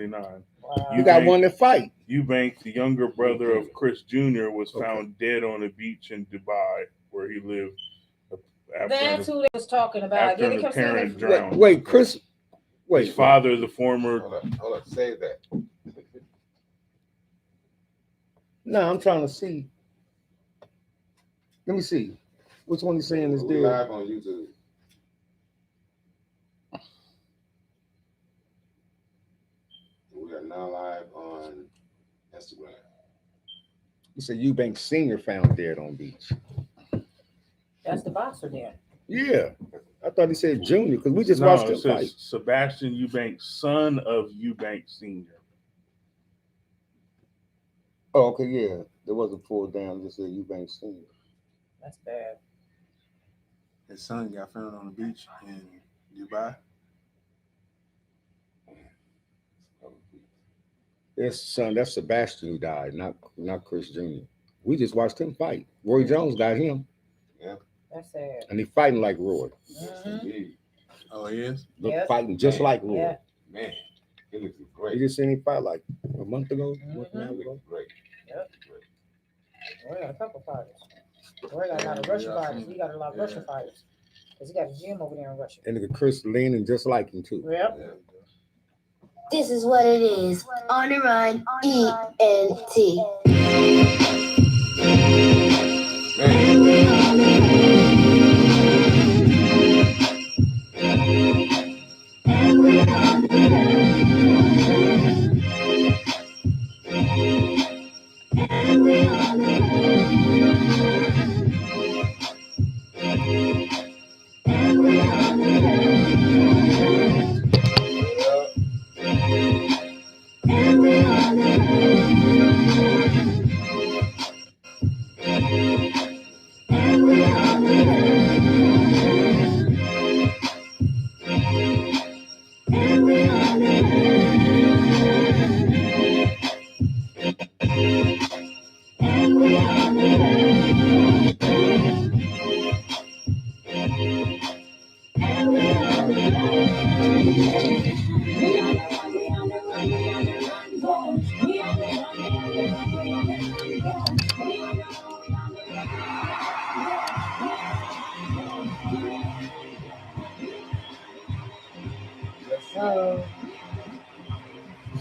29. Wow. You got one to fight. Eubanks, the younger brother of Chris Jr., was found dead on a beach in Dubai where he lived. That's who they was talking about. After They an kept saying apparent they- drown. Wait, Chris. His father, the former. Hold up, save that. No, I'm trying to see. Let me see. Which one he's saying is We dead? live on YouTube. We are now live on Instagram. You said Eubanks Senior found dead on beach. That's the boxer there. Yeah, I thought he said Junior because we just watched him it says fight. Sebastian Eubanks, son of Eubanks Senior. Oh, okay, yeah. There wasn't full down. Just said Eubanks Senior. That's bad. His son got found on the beach in Dubai. His son, that's Sebastian who died, not Chris Jr. We just watched him fight. Roy Jones got him, That's sad. and he fighting like Roy. Yes, Mhm. indeed. Oh, he is? Look, Yep. fighting just like Roy. Yeah. Man, he looks You great. just seen him fight like a month ago, month and a half He ago. looks great. Yep. Roy got a couple fighters. Roy got a lot of Russian fighters. He got a lot of Russian fighters. Because he got a gym over there in Russia. And nigga Chris leaning just like him too. Yep. Yeah. This is what it is. On the run, ENT.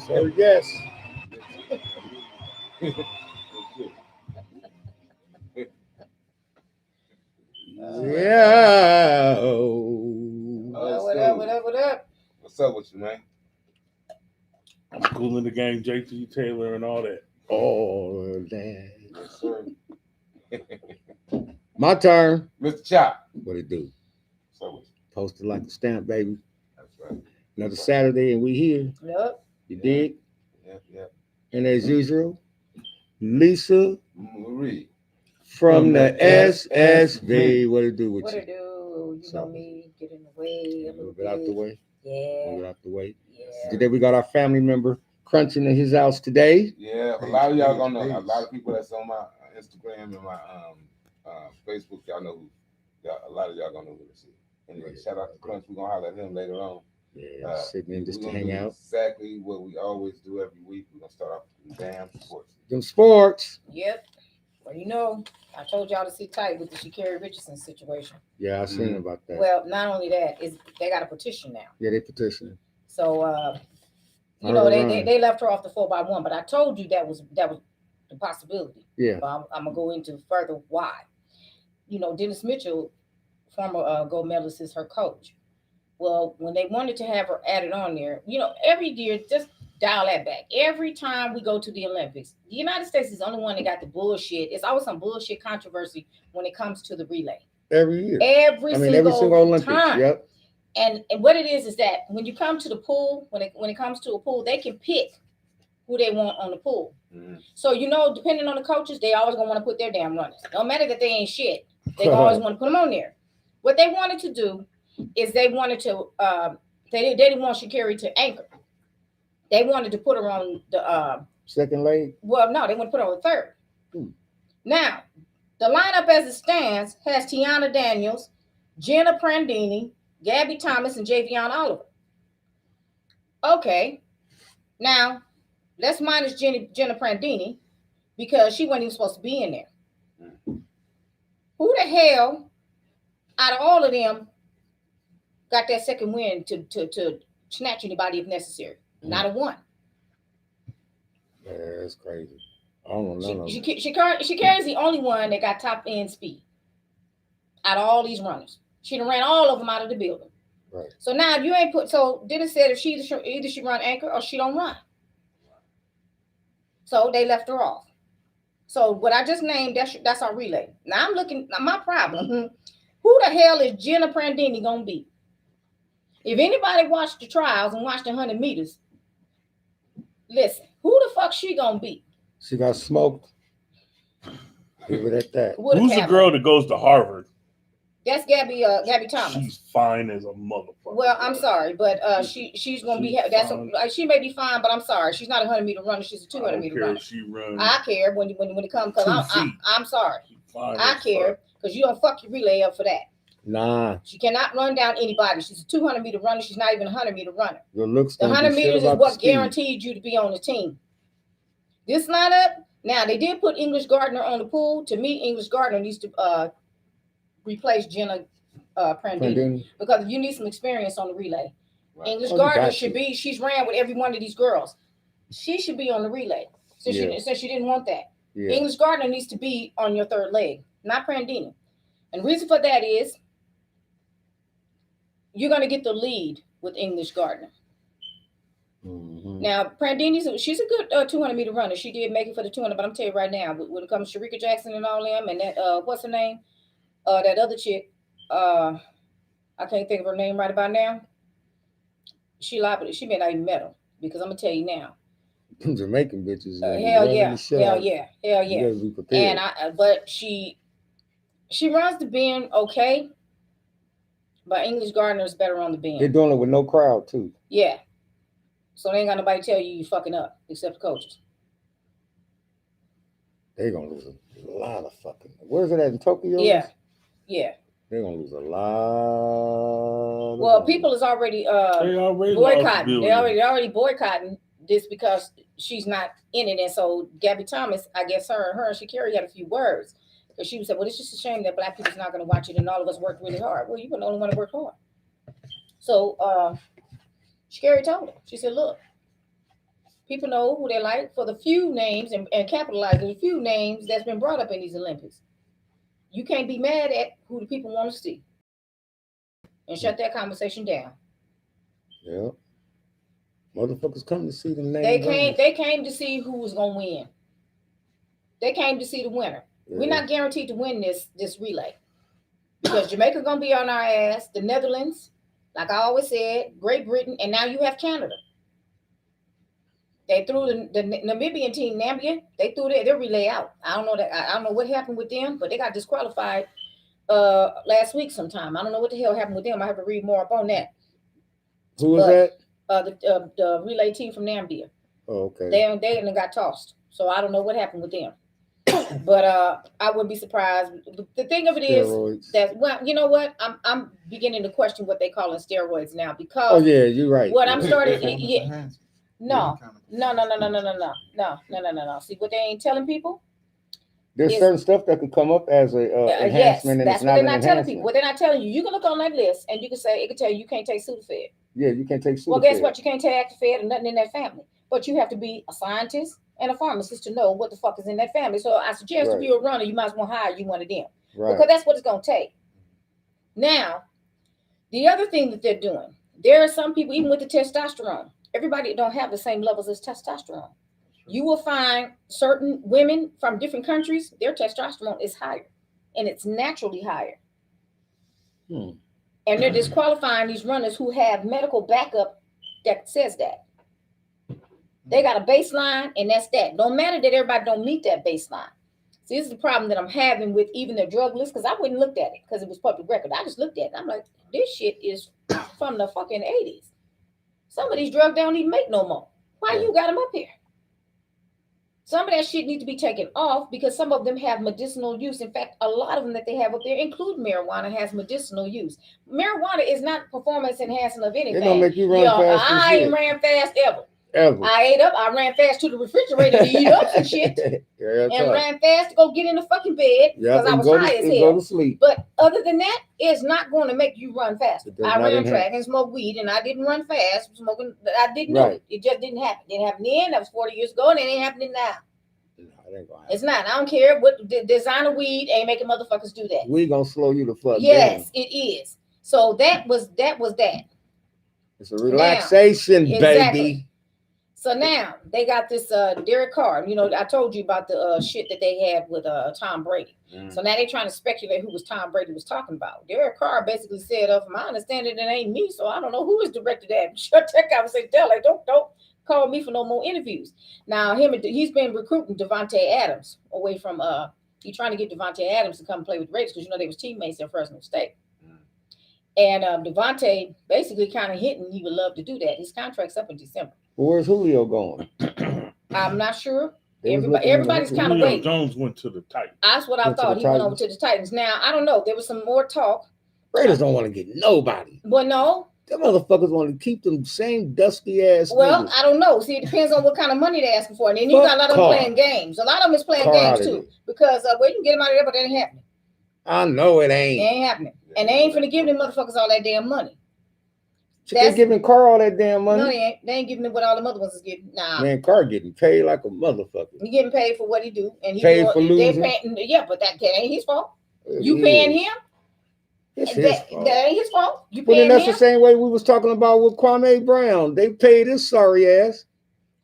So yes. Yeah. What up? What's up with you, man? I'm cooling the game, JT Taylor, and all that. Oh, damn. Yes, sir. My turn. Mr. Chop. What it do? What's up with you? Posted like a stamp, baby. That's right. Another Saturday, and we here. Yep. You Yeah. dig? Yep. And as usual, Lisa Marie. from the SSV. What it do with What you? it do? You know me. Get in the way A a little little bit out the bit. way. A little Yeah. bit out the way. Yeah. Today we got our family member crunching in his house today. Yeah, a lot of y'all gonna know. A lot of people that's on my Instagram and my Facebook, y'all know who. A lot of y'all gonna know who this is. Anyway, shout out to Crunch. We're gonna holler at him later on. Yeah, sitting in just We're to gonna hang do out. Exactly what we always do every week. We're gonna start off with the damn sports. Them sports. Yep. Well, you know, I told y'all to sit tight with the Sha'Carri Richardson situation. Yeah, I seen about that. Well, not only that, is they got a petition now. Yeah, they petitioning. So I you know, heard they Ryan. they left her off the 4x1, but I told you that was the possibility. Yeah. But I'm gonna go into further why. You know, Dennis Mitchell, former gold medalist, is her coach. Well, when they wanted to have her added on there, you know, every year, just dial that back. Every time we go to the Olympics, the United States is the only one that got the bullshit. It's always some bullshit controversy when it comes to the relay. Every year. Every single Olympics. time. Yep. And what it is that when you come to the pool, when it comes to a pool, they can pick who they want on the pool. Mhm. So, you know, depending on the coaches, they always gonna want to put their damn runners. No matter that they ain't shit, they always want to put them on there. What they wanted to do is they wanted to they didn't want Sha'Carri to anchor. They wanted to put her on the second leg. Well, no, they want to put her on the third. Now, the lineup as it stands has Tiana Daniels, Jenna Prandini, Gabby Thomas, and Javion Oliver. Okay. Now, let's minus Jenna Prandini because she wasn't even supposed to be in there. Who the hell out of all of them got that second win to snatch anybody if necessary? Not a one. Yeah, it's crazy. I don't know none of them. She carries the only one that got top end speed out of all these runners. She done ran all of them out of the building. Right. So now if you ain't put, so Dennis said if either she run anchor or she don't run. So they left her off. So what I just named, that's our relay. Now I'm looking, my problem, who the hell is Jenna Prandini gonna be? If anybody watched the trials and watched the 100 meters, listen, who the fuck she gonna be? She got smoked. Leave it at that. With a Who's the camera. girl that goes to Harvard? That's Gabby Thomas. She's fine as a motherfucker. Well, I'm sorry, but she's gonna be she may be fine, but I'm sorry, she's not a 100-meter runner. She's a 200-meter runner. She runs. I care when it comes because I'm sorry. I care because you don't fuck your relay up for that. Nah. She cannot run down anybody. She's a 200-meter runner. She's not even a 100-meter runner. Your looks. The 100 meters is what guaranteed you to be on the team. This lineup. Now they did put English Gardner on the pool. To me, English Gardner needs to replace Jenna Prandini because you need some experience on the relay. Right. English Gardner should be. She's ran with every one of these girls. She should be on the relay since she didn't want that. Yeah. English Gardner needs to be on your third leg, not Prandini. And the reason for that is you're going to get the lead with English Gardner. Mm-hmm. Now, Prandini, she's a good 200-meter runner. She did make it for the 200, but I'm telling you right now, when it comes to Sharika Jackson and all them, and that, what's her name? That other chick, I can't think of her name right about now. She liable. She may not even met her because I'm going to tell you now. Jamaican bitches. Hell yeah. And but she runs the bend okay. But English Gardner is better on the bend. They're doing it with no crowd too. Yeah. So they ain't got nobody tell you fucking up except the coaches. They're gonna lose a lot of fucking. Where's it at in Tokyo? Yeah. They're gonna lose a lot. Well, people is already boycotting. They already boycotting this because she's not in it. And so Gabby Thomas, I guess her and Sha'Carri had a few words. Because she said, well, it's just a shame that Black people's not going to watch it and all of us worked really hard. Well, you were the only one to work hard. So Sha'Carri told her, she said, look, people know who they like for the few names and capitalize the few names that's been brought up in these Olympics. You can't be mad at who the people want to see. And shut that conversation down. Yeah. Motherfuckers come to see the names. They came to see who was going to win. They came to see the winner. Yeah. We're not guaranteed to win this relay because Jamaica gonna be on our ass. The Netherlands, like I always said, Great Britain, and now you have Canada. They threw the Namibian team, Namibia. They threw their relay out. I don't know what happened with them, but they got disqualified last week sometime. I don't know what the hell happened with them. I have to read more up on that. Who was that? The relay team from Namibia. Oh, okay. They got tossed. So I don't know what happened with them. But I wouldn't be surprised. The thing of it is that, well, you know what? I'm beginning to question what they call in steroids now because. Oh yeah, you're right. What I'm starting, No. See what they ain't telling people? There's certain stuff that could come up as a enhancement, and that's it's what not they're an not telling enhancement. people. What they're not telling you, you can look on that list and you can say it can tell you can't take Sudafed. Yeah, you can't take Sudafed. Well, guess what? You can't take Actifed and nothing in that family. But you have to be a scientist and a pharmacist to know what the fuck is in that family. So I suggest if you're a runner, you might as well hire you one of them. Right. Because that's what it's going to take. Now, the other thing that they're doing, there are some people, even with the testosterone, everybody don't have the same levels as testosterone. You will find certain women from different countries, their testosterone is higher, and it's naturally higher. And they're disqualifying these runners who have medical backup that says that. They got a baseline, and that's that. No matter that everybody don't meet that baseline. See, this is the problem that I'm having with even the drug list, because I wouldn't looked at it because it was public record. I just looked at it. I'm like, this shit is from the fucking 80s. Some of these drugs don't even make no more. Why you got them up here? Some of that shit needs to be taken off because some of them have medicinal use. In fact, a lot of them that they have up there, include marijuana, has medicinal use. Marijuana is not performance enhancing of anything. It don't make you run fast. I ain't ran fast ever. Ever. I ran fast to the refrigerator to eat up some shit Yeah, and ran fast to go get in the fucking bed because I was high as Go hell. to sleep. But other than that, it's not going to make you run faster. It does I not ran enhance. track and smoked weed, and I didn't run fast smoking. I didn't do Right. it. It just didn't happen. It didn't happen then. That was 40 years ago, and it ain't happening now. No, it ain't gonna happen. It's not. I don't care what designer weed ain't making motherfuckers do that. We gonna slow you the fuck Yes, down. it is. So that was that. It's a relaxation, Exactly. baby. So now they got this Derek Carr. You know, I told you about the shit that they had with Tom Brady. So now they're trying to speculate who was Tom Brady was talking about. Derek Carr basically said, from my understanding, it ain't me, so I don't know who is directed at. Shut that conversation down. Like, don't call me for no more interviews. Now he's been recruiting Devontae Adams away from he's trying to get Devontae Adams to come play with the Raiders because you know they was teammates at Fresno State. And Devontae basically kind of hinting he would love to do that. His contract's up in December. Where's Julio going? I'm not sure. They was looking Everybody's at kind of Julio waiting. Jones went to the Titans. That's what I Went to thought. the He went over Titans. to the Titans. Now, I don't know. There was some more talk. Raiders don't want to get nobody. But no. Them motherfuckers want to keep them same dusty ass. Well, niggas. I don't know. See, it depends on what kind of money they're asking for. And then you Fuck got a lot of them Carr. playing games. A lot of them is playing Carr games outta too. there. Because you can get them out of there, but it ain't happening. I know it It ain't. ain't happening. And they ain't finna give them motherfuckers all that damn money. They giving Carr all that damn money. No, they ain't. They ain't giving them what all the other ones is getting. Nah. Man, Carr getting paid like a motherfucker. He getting paid for what he do. And he Paid doing, for they losing. paying, yeah, but that ain't his fault. It You is. paying him? It's his That fault. ain't his fault. You But then paying that's him? the same way we was talking about with Kwame Brown. They paid his sorry ass.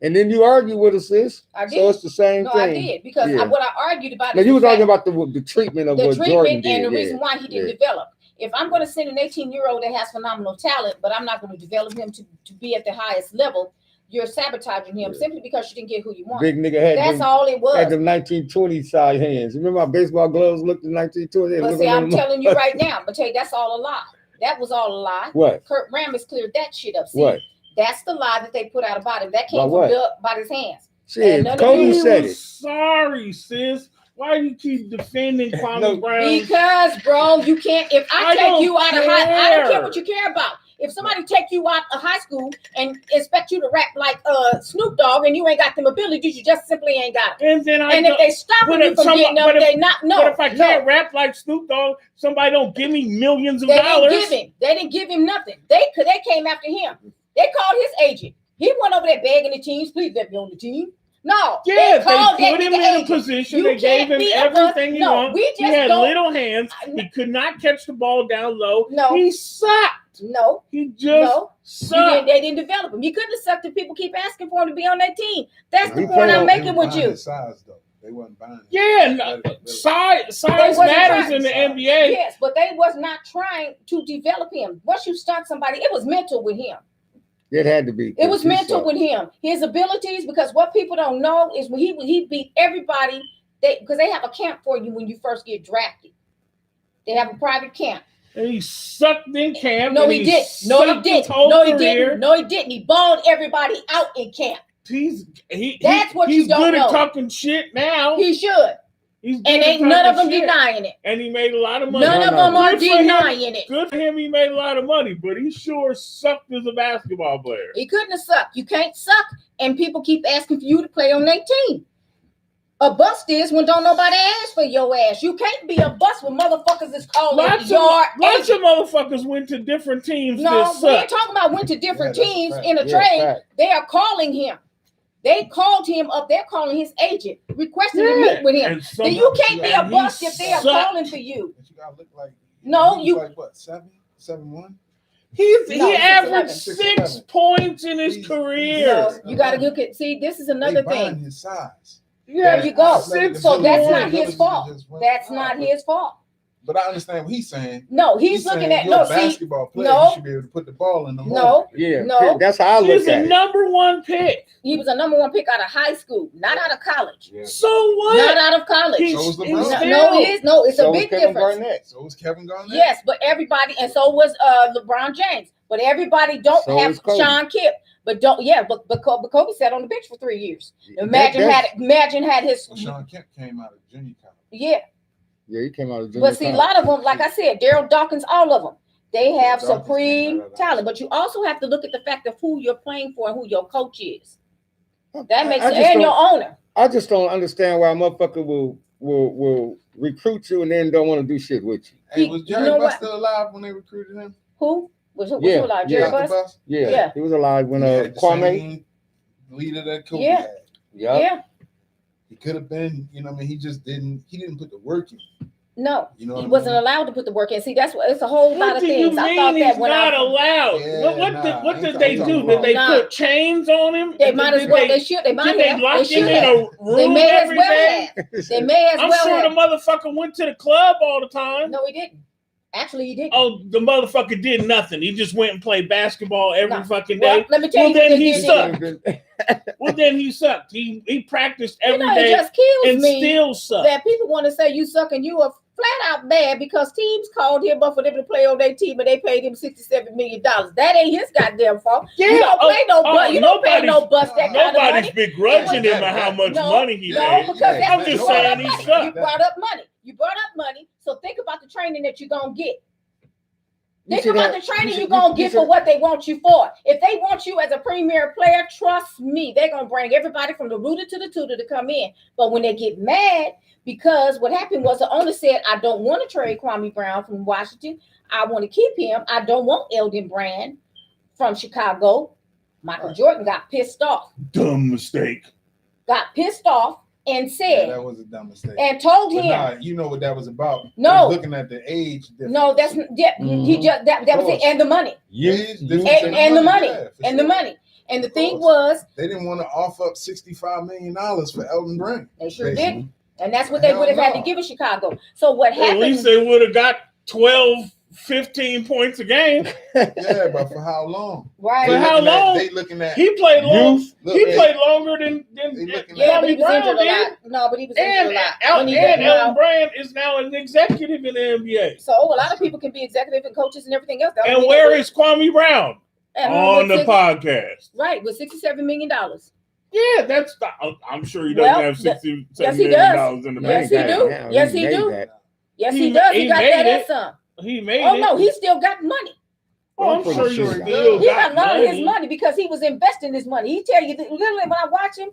And then you argue with us, sis. I did. So it's the same No, thing. I did. Because Yeah. what I argued about Now is you the was talking fact- about the treatment of the what treatment Jordan did. and the yeah. reason why he didn't yeah. develop. If I'm going to send an 18-year-old that has phenomenal talent, but I'm not going to develop him to be at the highest level, you're sabotaging him Yeah. simply because you didn't get who you want. Big nigga had That's them, all it had was. them 1920 size hands. Remember how baseball gloves looked in 1920? But Look see, at I'm them- telling you right now, but that's all a lie. That was all a lie. What? Kurt Rambis cleared that shit up. See, What? that's the lie that they put out about him. That came About from what? Doug about his hands. Shit, none of Kobe you said was it. Sorry, sis. Why you keep defending Kwame No, Brown? Because, bro, you can't. If I I take don't you out of high, I don't care care. what you care about. If somebody take you out of high school and expect you to rap like Snoop Dogg and you ain't got them abilities, you just simply ain't got it. And then And if they stop but you if from getting up, but if- they not no. but if I no. can't rap like Snoop Dogg, somebody don't give me millions of They dollars. didn't give him. They didn't give him nothing. They came after him. They called his agent. He went over there begging the teams, please let me on the team. No, Yeah, they called that put him nigga in a agent. position. You They gave can't him be everything he no, wanted. we He just had don't- little hands. He could not catch the ball down low. No. He sucked. No, He just no. sucked. They didn't develop him. He couldn't have sucked if people keep asking for him to be on that team. That's the He point I'm played- making with you. His size though. They wasn't buying him. Yeah, no, size wasn't matters trying- in the NBA. Yes, but they was not trying to develop him. Once you start somebody, it was mental with him. It had to be. It was He mental sucked. with him. His abilities, because what people don't know is when he beat everybody. Because they have a camp for you when you first get drafted. They have a private camp. And he sucked in camp. No, and he didn't. No, he sucked his didn't. whole No, he career. didn't. No, he didn't. He balled everybody out in camp. That's what he's you don't good know. at talking shit now. He should. He's good And at ain't none of them talking shit. denying it. And he made a lot of money. None No, of no. them are Good for him. denying it. Good for him. He made a lot of money, but he sure sucked as a basketball player. He couldn't have sucked. You can't suck, and people keep asking for you to play on their team. A bust is when don't nobody ask for your ass. You can't be a bust when motherfuckers is calling Lots your of agent. motherfuckers went to different teams No, that we ain't suck. talking about went to different Yeah, that's a teams fact. in a Yeah, trade. fact. They are calling him. They called him up. They're calling his agent, requesting to Yeah, meet with him. and Then you some- can't be a and he bust if they are sucked. calling for you. But you gotta look like No, he was you- like what 7'1"? No, He 6'11". averaged 6'11". 6 points in his He's- career. So you got to look at. See, this is another They buying thing. his size. There you go. Athletic So that's not ability his fault. just went That's high. not his fault. But I understand what he's saying. No, he's looking saying at you're no. a See, basketball player. no. You should be able to put the ball in the hole. no, Yeah, No. that's how I look He's a at it. number 1 pick. he was a number 1 pick out of high school, not out of college. Yeah. So Not what? out of college. He's, So was LeBron. he's No, still, no, it is no. It's So a was big Kevin difference. Garnett. So was Kevin Garnett. Yes, but everybody, and so was LeBron James. But everybody don't So have is Kobe. Sean Kipp. But don't, yeah, but Kobe sat on the bench for 3 years. Imagine had his, Well, Sean Kemp came out of junior college. yeah. Yeah, he came out of junior But see, a college. lot of them, like I said, Daryl Dawkins, all of them, they have Dawkins supreme came out of that. talent. But you also have to look at the fact of who you're playing for and who your coach is. That makes I sense. just And don't- your owner. I just don't understand why a motherfucker will recruit you and then don't want to do shit with you. Hey, was You Jerry know Buss what? still alive when they recruited him? Who? Was who Yeah, alive? yeah. Jerry Dr. Buss? Buss? Yeah, Yeah. he was alive when He had the Kwame. same leader that Kobe Yeah. had. Yeah, Yeah. He could have been, you know what I mean? He didn't put the work in. No. You know what He I wasn't mean? allowed to put the work in. See, that's what it's a whole lot What of do you things. I mean thought that he's when not I allowed? Yeah, What I did ain't they talking do? about Did they Nah. put chains on him? they might as Did well they- they might Did they have. lock They him should in have. a They room may as every well day? have. They may as I'm well sure have. the motherfucker went to the club all the time. No, he didn't. Actually, he didn't. Oh, the motherfucker did nothing. He just went and played basketball every No. fucking Well, day. let me tell Well, you what then they he did. sucked. Well, then he sucked. He practiced You every know, day it just kills and me still sucked. that people want to say you suck and you are flat out bad because teams called him up for them to play on their team and they paid him $67 million. That ain't his goddamn fault. You don't play you don't pay no bust that kind of Nobody's money. begrudging him That- how much no, money he No, made. because Yeah, that's I'm you just brought saying up he money. sucked. You brought up money. You brought up money. So think about the training that you're gonna get. You Think should about have- the training you you're should- gonna you get should- for what they want you for. If they want you as a premier player, trust me, they're gonna bring everybody from the rooter to the tutor to come in. But when they get mad, because what happened was the owner said, I don't want to trade Kwame Brown from Washington. I want to keep him. I don't want Eldon Brand from Chicago. Michael Jordan got pissed off. Dumb mistake. Got pissed off and Yeah, said that was a dumb mistake. and told But him, nah, you know what that was about. No. Looking at the age difference. no, that's yeah, he just that was it, and the money. Age difference And the money. yeah, for And the sure. money. And the thing course. was, They didn't want to offer up $65 million for Elton Brand. they sure Basically. did. And that's what they Hell would have had to no. give in Chicago. So what Well, at happened? least they would have got 12, 15 points a game. Yeah, but for how long? Right. For how looking at- long? They looking at. He played long. Look, He hey, played longer than They looking Yeah, at- but he Kwame was Brown injured a did. lot. No, but he was injured And a lot. Elton When he got now- Brand is now an executive in the NBA. So a lot of people can be executive and coaches and everything else. And where is Kwame Brown? At home On the with podcast. right with $67 million. Yeah, that's. I'm sure he doesn't Well, have $67 yes, he million does. dollars in the Yes, bank. he Made do. that. Yes, he made do. that. Yes, He he does. he He got made that it. and some. He made Oh it. no, he still got money. Oh, I'm I'm pretty sure he sure he still He got got a lot of his money. money because he was investing his money. He tell you that literally when I watch him,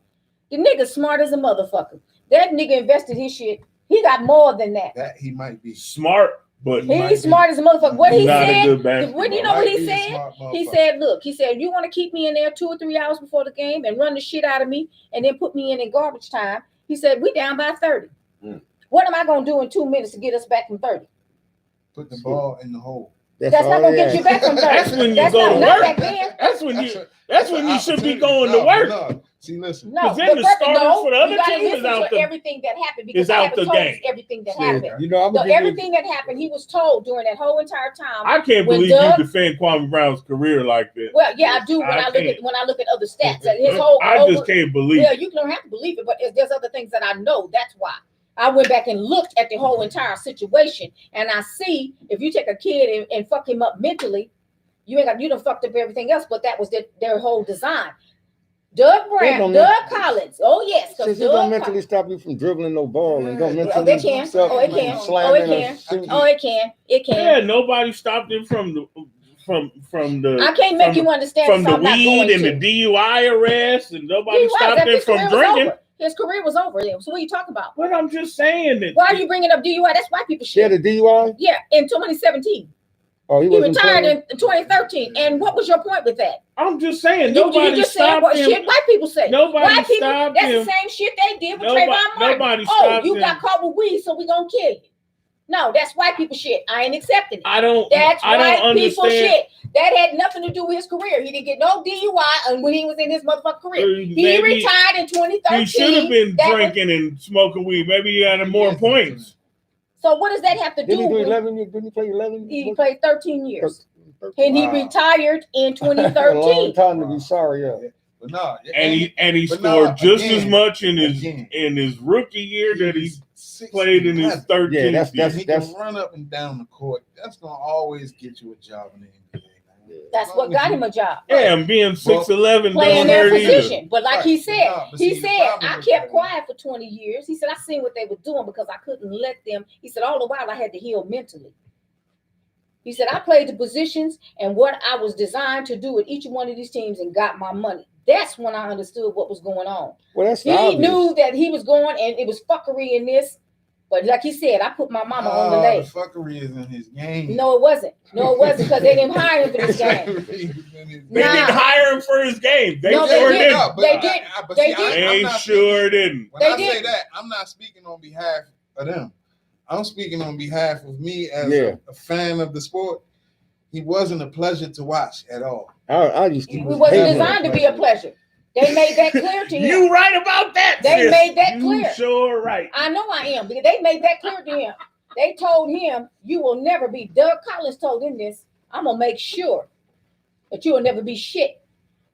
the nigga smart as a motherfucker. That nigga invested his shit. He got more than that. That he might be. Smart, but He might He's be. smart as a motherfucker. What he not a said, good basketball. when you know what Might he be a said? smart He motherfucker. said, look, he said, you want to keep me in there 2 or 3 hours before the game and run the shit out of me and then put me in garbage time. He said, we down by 30. Mm. What am I going to do in 2 minutes to get us back from 30? Put the ball in the hole. That's not all going to he get you had. back from 30. That's when you That's go to not work. back then. That's when you. That's when you should be opportunity. going No, to work. no. See, listen. No, 'Cause then the starters for the you other gotta team is listen out to the- everything that happened because is I out haven't the told game. you everything that Yeah. happened. You know, I'm So gonna give you. everything that happened, he was told during that whole entire time. I can't When believe Doug- you defend Kwame Brown's career like that. Well, yeah, I do when I I look can't. at other stats. His whole I just can't believe. yeah, it. you don't have to believe it, but there's other things that I know. That's why I went back and looked at the whole entire situation, and I see if you take a kid and fuck him up mentally, you done fucked up everything else. But that was their whole design. Doug don't Collins. Oh yes, because Since it don't Doug. mentally stop you from dribbling no ball and don't Yeah, mentally they can. stop Oh, it you can. from Oh, slamming it or can. shooting. Oh, it can. It can. Yeah, nobody stopped him from the I can't make you understand from if the I'm not weed going and to. the DUI arrest, and nobody He was. stopped After him his from career was drinking. over. His career was over. So what are you talking about? But I'm just saying that. Why are you bringing up DUI? That's white people She had shit. a DUI. Yeah, in 2017. Oh, He wasn't retired playing? in 2013. And what was your point with that? I'm just saying You nobody just said stopped what him. shit white people say. Nobody White people, stopped that's him. the same shit they did with Nobody- Trayvon Martin. nobody Oh, stopped you him. got caught with weed, so we gonna kill you. No, that's white people shit. I ain't accepting it. I don't. That's I white don't people understand. shit. That had nothing to do with his career. He didn't get no DUI when he was in his motherfucking career. He Maybe retired in 2013. he should have been That was- drinking and smoking weed. Maybe he had more points. So what does that have to do Didn't he do with 11? Didn't he play 11? he played 13 years? 13. And he Wow. retired in A long 2013. time to be sorry, yeah. But no, And he But scored no, just again, as much in his rookie year that he played in his 13th Yeah, that's- year. He can run up and down the court. That's gonna always get you a job in the NBA. man. That's As what long got as him a job. Yeah, and being 6'11" Playing don't their hurt either. position. But like he Right. said, No, but he see, the said, problem I with kept that- quiet for 20 years. He said, I seen what they were doing because I couldn't let them. He said, all the while I had to heal mentally. He said, I played the positions and what I was designed to do at each one of these teams and got my money. That's when I understood what was going on. Well, that's He obvious. knew that he was going, and it was fuckery in this. But like he said, I put my mama on the The leg. fuckery is in his game. No, it wasn't. No, it wasn't, because they didn't hire him for this game. They Nah. didn't hire him for his game. They No, they sure didn't. didn't. They did. They did. They sure didn't. When They I say did. that, I'm not speaking on behalf of them. I'm speaking on behalf of me as Yeah. a fan of the sport. He wasn't a pleasure to watch at all. I used to. It wasn't hate him. designed to be a pleasure. They made that clear to him. You right about that. They sis. made that You clear. Sure right. I know I am, because they made that clear to him. They told him, you will never be. Doug Collins told him this. I'm going to make sure that you will never be shit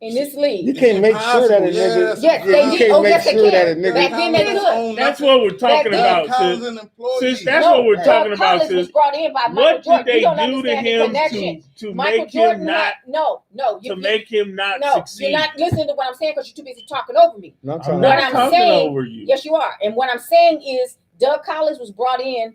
in this You league. can't make sure that a Yeah, nigga. that's- Yes, you they can't did. Oh, make yes, they sure that a can. nigga. Back then they could. That's what we're talking That about, Collins sis. an employee. Sis, that's No, what we're Doug talking about, Collins was sis. brought in by Michael What did Jordan. they You don't do to understand the him connection. to Michael make Jordan him not had, no. to make him not no, succeed? you're not listening to what I'm saying because you're too busy talking over me. No, I'm I'm talking What not I'm talking saying- over you. Yes, you are. And what I'm saying is Doug Collins was brought in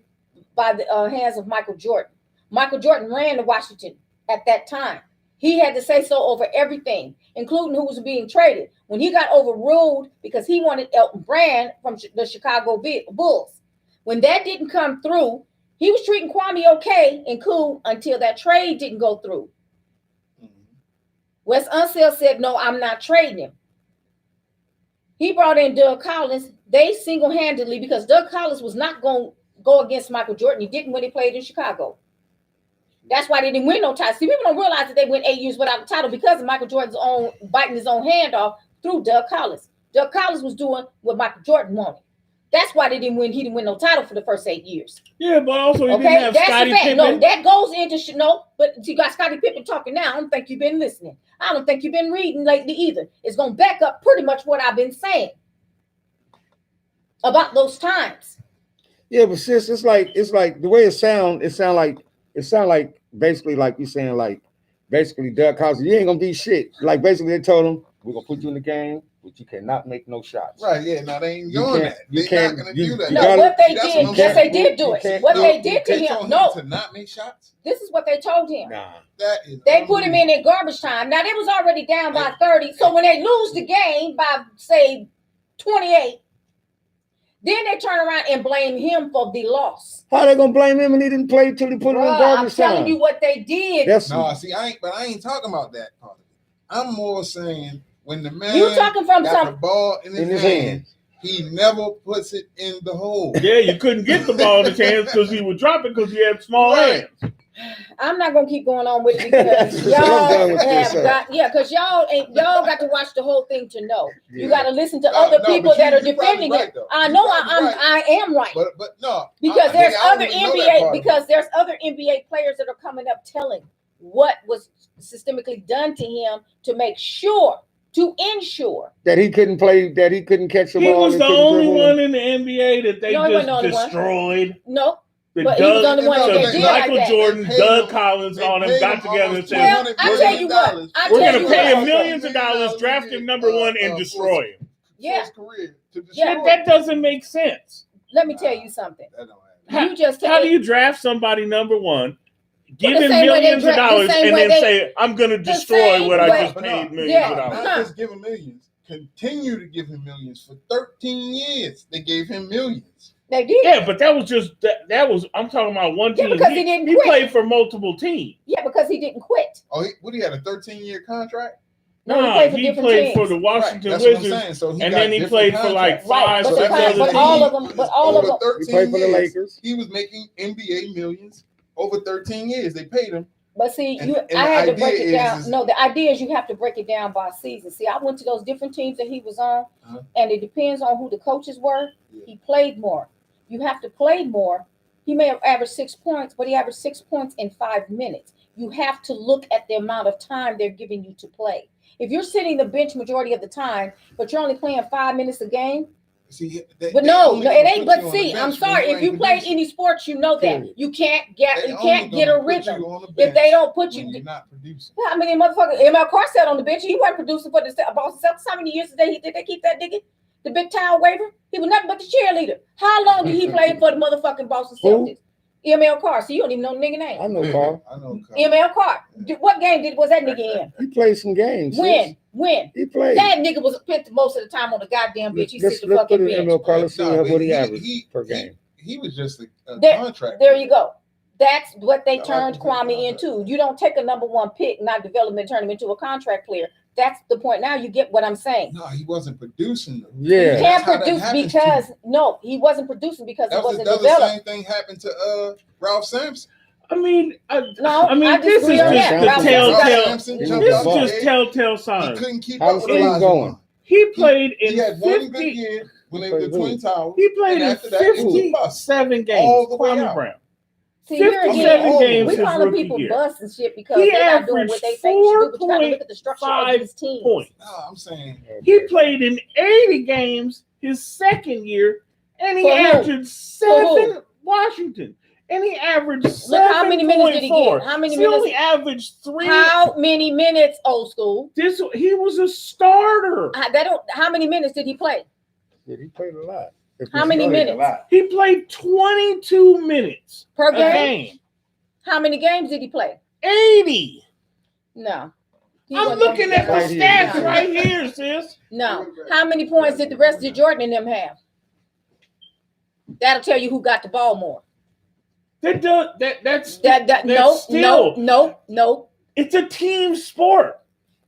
by the hands of Michael Jordan. Michael Jordan ran to Washington at that time. He had to say so over everything, including who was being traded. When he got overruled because he wanted Elton Brand from the Chicago Bulls. When that didn't come through, he was treating Kwame okay and cool until that trade didn't go through. Wes Unseld said, no, I'm not trading him. He brought in Doug Collins. They single-handedly, because Doug Collins was not going to go against Michael Jordan. He didn't when he played in Chicago. That's why they didn't win no title. See, people don't realize that they went 8 years without a title because of Michael Jordan's own biting his own hand off through Doug Collins. Doug Collins was doing what Michael Jordan wanted. That's why they didn't win. He didn't win no title for the first 8 years. Yeah, but also he Okay, didn't have that's Scottie the fact. Pippen. No, that goes into no. But you got Scottie Pippen talking now. I don't think you've been listening. I don't think you've been reading lately either. It's gonna back up pretty much what I've been saying about those times. Yeah, but sis, it's like the way it sound like basically like you saying like basically Doug Collins, you ain't gonna be shit. Like basically they told him we're gonna put you in the game, but you cannot make no shots. Right, yeah, no, they ain't You doing can't- that. you They're can't- not gonna you- do that. you No, gotta- what they That's did, what I'm yes, they saying. did do You it. can't- What no, they did to They him, told no, to not make shots. this is what they told him. Nah. That is They put him in garbage time. Now they was already down by 30. So when they lose the game by say 28, then they turn around and blame him for the loss. How they gonna blame him and he didn't play till he put him in Bruh, I'm garbage telling time? you what they did. That's No, see, I ain't talking about that part of it. I'm more saying when the man You talking from got the some ball in in his his hand, hand. he never puts it in the hole. Yeah, you couldn't get the ball in his hands because he would drop it because he had small Right. hands. I'm not gonna keep going on with it because I'm done y'all with this, have got because y'all got to watch the whole thing to know. You Yeah. got to listen to No, other no, people but you- that are you probably defending right, it. though. I You know probably right. I am right But no, because there's I other don't even know that part NBA of it. because there's other NBA players that are coming up telling what was systemically done to him to make sure to ensure. that he couldn't play, that he couldn't catch the He ball. was and the couldn't only dribble. one in the NBA that they No, he wasn't the just only one. destroyed. No, The but he was the only one so that they did Michael like that. Jordan, They paid Doug him- Collins, they all them paid got him together and almost said, Well, $200 I tell you what, million. I we're tell going to you pay him what. millions of dollars, draft him number one, and destroy him. Yeah, His career to Yeah. destroy. That doesn't make sense. let me tell you something. That don't happen. How, You just how do you draft somebody number one, give the him same way they millions of the dollars, same and way then they- say, I'm going to the destroy same what way- I just But paid no, millions yeah. of dollars? Not just give him millions. Continue to give him millions for 13 years. They gave him millions. They did. Yeah, but that was just that was I'm talking about one Yeah, team. because he didn't he quit. played for multiple teams. Yeah, because he didn't quit. Oh, he had a 13-year contract. No, he Nah, played for he different played teams. for the Right, Washington that's what I'm Wizards, saying. So he and got then he different played for like contracts. Right, 5, but So the 6 that con- other but teams. all of them, but all of over them. 13 He played for the years, Lakers. he was making NBA millions over 13 years. They paid him. But see, And- you, and I the had to idea break it down. is- No, the idea is you have to break it down by season. See, I went to those different teams that he was on, Uh-huh. and it depends on who the coaches were. Yeah. He played more. You have to play more. He may have averaged 6 points, but he averaged 6 points in 5 minutes. You have to look at the amount of time they're giving you to play. If you're sitting the bench majority of the time, but you're only playing 5 minutes a game, See, but no, it ain't. But see, I'm sorry. If you played any sports, you know that Period. you can't get a rhythm if they don't put you. You're not producing. I mean, motherfucker, ML Carr sat on the bench. He wasn't producing for the Boston Celtics. How many years did they keep that nigga? The big towel waiver? He was nothing but the cheerleader. How long did he play for the motherfucking Boston Who? Celtics? ML Carr. So you don't even know the nigga name. I know Carl. I know. ML Carr. What game was that nigga in? He played some games. sis. When? He played. That nigga was spent most of the time on the goddamn bench. He Let's sit the put fucking it in bench. ML Carl. Let's see No, what he but averaged per game. He was just a There- contract. There you go. That's what they I like turned the Kwame contract. into. You don't take a number one pick, not develop him and turn him into a contract player. That's the point. Now you get what I'm saying. No, he wasn't producing. Them. You Yeah. can't That's how that produce happens because to no, he wasn't producing because he That was wasn't the developed. same thing happened to Ralph Sampson. I mean, No, I mean, this is disagree on just that. the Ralph telltale- Sampson got- Ralph Sampson He jumped was this out a is the just gate. telltale He signs. couldn't keep How's up with Steve Elijah going? Wan. He played He in had one good 50. year when they He were the played Twin Towers. He played And in after that, it was a bust. 57 games. All the way Kwame out. Brown. See, here 57 again, games we his calling rookie people year. bust and shit because He they're not doing what averaged they think you should do. But you got to look at the structure of 4.5 these teams. points. No, I'm saying He played in 80 games his second year, and he For who? averaged For who? 7. Washington, and he averaged 7.4. Look how many minutes did he get? How many He minutes? only averaged 3. How many minutes, old school? He was a starter. How many minutes did he play? Yeah, he played a lot. How many minutes? He played 22 minutes Per a game? game. How many games did he play? 80. No. He I'm wasn't looking gonna at do the Right here. that. stats right here, sis. No. How many points did the rest of Jordan and them have? That'll tell you who got the ball more. That's No, still, no. it's a team sport.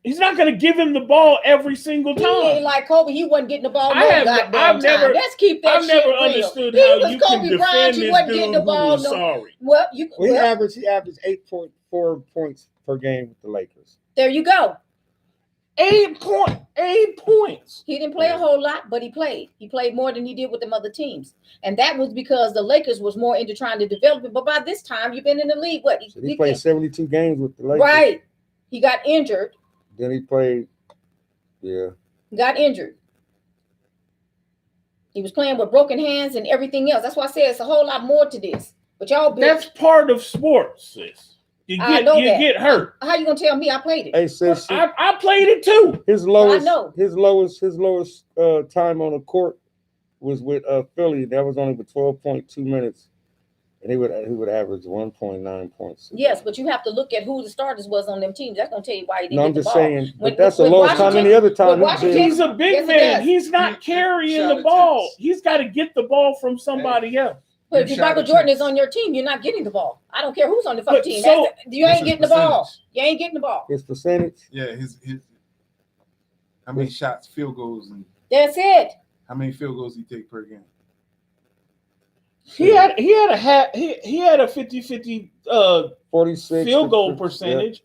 He's not going to give him the ball every single He ain't time. like Kobe. He wasn't getting the ball I no have- goddamn I've time. never- Let's keep that I've shit never real. understood He how was you Kobe can Bryant. defend You this wasn't dude getting the who ball was no. sorry. Well, He well, averaged 8.4 points per game with the Lakers. there you go. 8 points. He didn't play a whole lot, but he played. He played more than he did with them other teams. And that was because the Lakers was more into trying to develop it. But by this time, you've been in the league. What? So he played 72 games with the Lakers. Right. He got injured. Then he played, yeah. Got injured. He was playing with broken hands and everything else. That's why I said it's a whole lot more to this. But y'all been, That's part of sports, sis. You I get know you that. get hurt. how you gonna tell me I played it? Hey, sis, I played it too. his lowest know. his lowest time on the court was with Philly. That was only for 12.2 minutes. And he would average 1.9 points. Yes, but you have to look at who the starters was on them teams. That's gonna tell you why he didn't No, I'm get the just ball. saying, When- but that's the with lowest time. Washington- Any other time, with he's been- Washington- He's a big Yes, he man. does. He's not carrying the ball. He's got to get the ball from somebody else. But if Big Michael shot Jordan attempts. is on your team, you're not getting the ball. I don't care who's on the fucking But team. so- You ain't getting the ball. Percentage. You ain't getting the ball. his percentage. Yeah, his how many shots, field goals, and That's it. how many field goals he take per game? He had a 50-50 46 field goal yeah. percentage.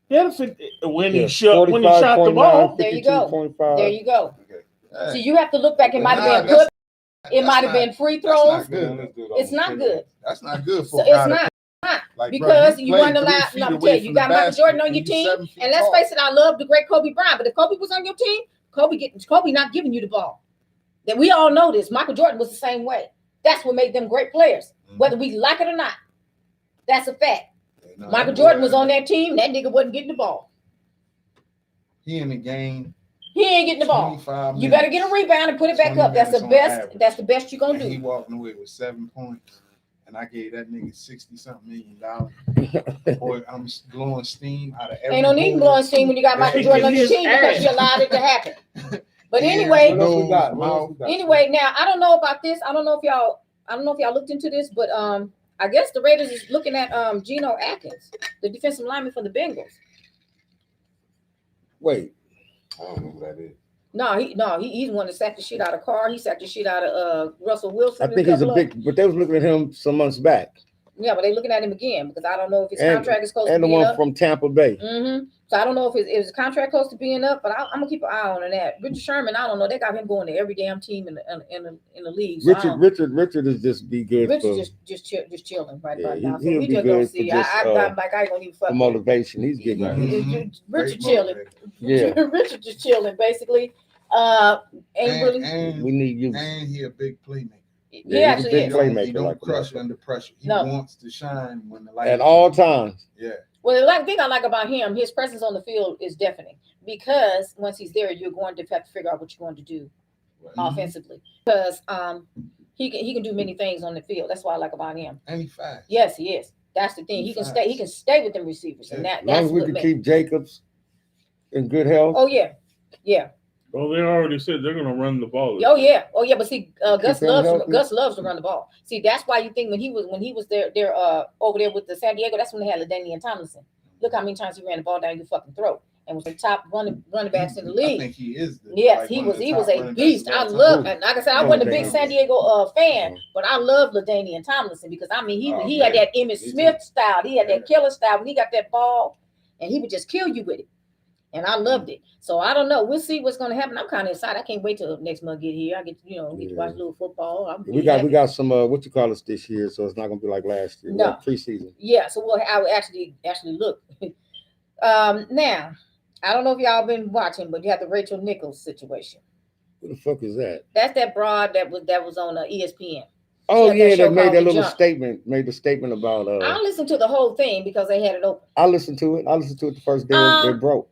He had a 50 when Yeah, he shot the 45.9, ball. There you go. 52.5. There you go. Okay. So you have to look back. It might Nah, have been that's- good. It might have been free throws. It's not good. That's not good So for. a it's guy not. that- like, Because bro, you played weren't 3 allowed. feet No, I'm away telling you, from you the got Michael basket Jordan on and your you team. 7 feet And let's tall. face it, I love the great Kobe Bryant, but if Kobe was on your team, Kobe not giving you the ball. That we all know this. Michael Jordan was the same way. That's what made them great players, whether we like it or not. That's a fact. No, Michael Jordan was on that team. That nigga wasn't getting the ball. He in the game. He ain't getting the ball. 25 You better minutes, get a rebound and put it back 20 up. That's the minutes on best. average. That's the best you're gonna and he do. walking away with 7 points, and I gave that nigga $60-something million. Boy, I'm blowing steam out of every. Ain't no need hole. blowing steam when you got Michael Kicking Jordan on your his team because ass. you allowed it to happen. But Yeah. anyway, What else we got? What else we got? anyway, now I don't know about this. I don't know if y'all looked into this, but I guess the Raiders is looking at Geno Atkins, the defensive lineman for the Bengals. Wait, I don't know who that is. He's the one that sacked the shit out of Carr. He sacked the shit out of Russell Wilson. I think he's a big, but they was looking at him some months back. Yeah, but they looking at him again because I don't know if his And- contract is close to And the being one up. from Tampa Bay. So I don't know if his contract close to being up, but I'm gonna keep an eye on that. Richard Sherman, I don't know. They got him going to every damn team in the league. So I don't- Richard is just be good Richard's for just chilling right Yeah, about now. So he'll we be just gonna good for see. just, I ain't gonna even fuck with him. motivation. He's getting Right. good. Richard Great chilling. motivator. Yeah. Richard just chilling basically. Ain't really. And We need you. he a big playmaker. He he's a actually big is. playmaker He don't like crush that. under pressure. He No. wants to shine when the light At is all on. times. Yeah. Well, the thing I like about him, his presence on the field is deafening because once he's there, you're going to have to figure out what you're going to do Right. offensively. Because He can do many things on the field. That's what I like about him. And he fast. Yes, he is. That's the thing. He can stay. He can stay with them receivers, and As long that's as we what can makes. keep Jacobs in good health. Oh yeah, yeah. Well, they already said they're gonna run the ball. Oh yeah, oh yeah. But see, Gus him loves healthy. Gus loves to run the ball. See, that's why you think when he was there over there with the San Diego, that's when they had LaDainian Tomlinson. Look how many times he ran the ball down your fucking throat and was the top running backs in the I league. think he is. Yes, like, he one of was. the He top was a running backs beast. of I all time. love, and like I said, I Oh, wasn't a big damn. San Diego fan, Mhm. but I love LaDainian Tomlinson because I mean Oh, he had man. that Emmitt Me Smith too. style. He had that Yeah. killer style when he got that ball, and he would just kill you with it. And I loved it. So I don't know. We'll see what's gonna happen. I'm kind of excited. I can't wait till next month get here. I get to watch a little football. I'm We got some what you call us this year, so it's not gonna be like last year. We No. got preseason. Yeah, so I would actually look. Now, I don't know if y'all been watching, but you have the Rachel Nichols situation. Who the fuck is that? That's that broad that was on ESPN. Oh had that yeah, show that made called that The little Jump. statement. Made the statement about. I listened to the whole thing because they had it open. I listened to it. The first day Um, it broke.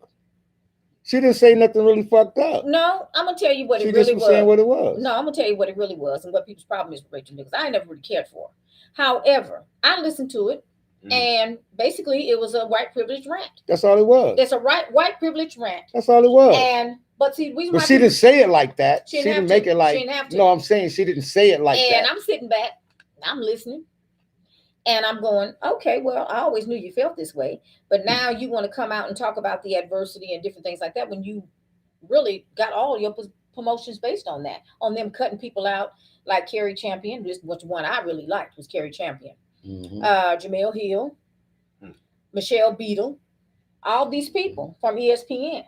She didn't say nothing really fucked up. No, I'm gonna tell you what She it just really was was. saying what it was. No, I'm gonna tell you what it really was and what people's problem is with Rachel Nichols. I never really cared for her. However, I listened to it, and basically it was a white privilege rant. That's all it was. It's a white privilege rant. That's all it was. But see, the reason But why she didn't say it like that. She She didn't didn't have make to. it like. She didn't have to. No, I'm saying she didn't say it like and that. I'm sitting back, I'm listening, and I'm going, okay, well, I always knew you felt this way, but now you want to come out and talk about the adversity and different things like that when you really got all your promotions based on that, on them cutting people out like Carrie Champion, which one I really liked was Carrie Champion, Mhm. Jamel Hill, Michelle Beadle, all these people from ESPN.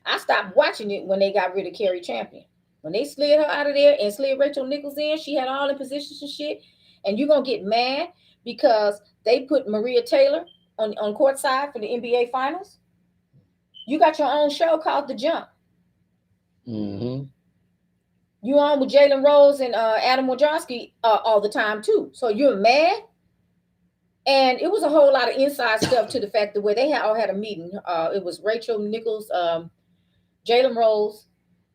I stopped watching it when they got rid of Carrie Champion. When they slid her out of there and slid Rachel Nichols in, she had all the positions and shit. And you're going to get mad because they put Maria Taylor on courtside for the NBA Finals. You got your own show called The Jump. Mhm. You on with Jalen Rose and Adam Wojcicki all the time too. So you're mad. And it was a whole lot of inside stuff to the fact that where they all had a meeting. It was Rachel Nichols, Jalen Rose,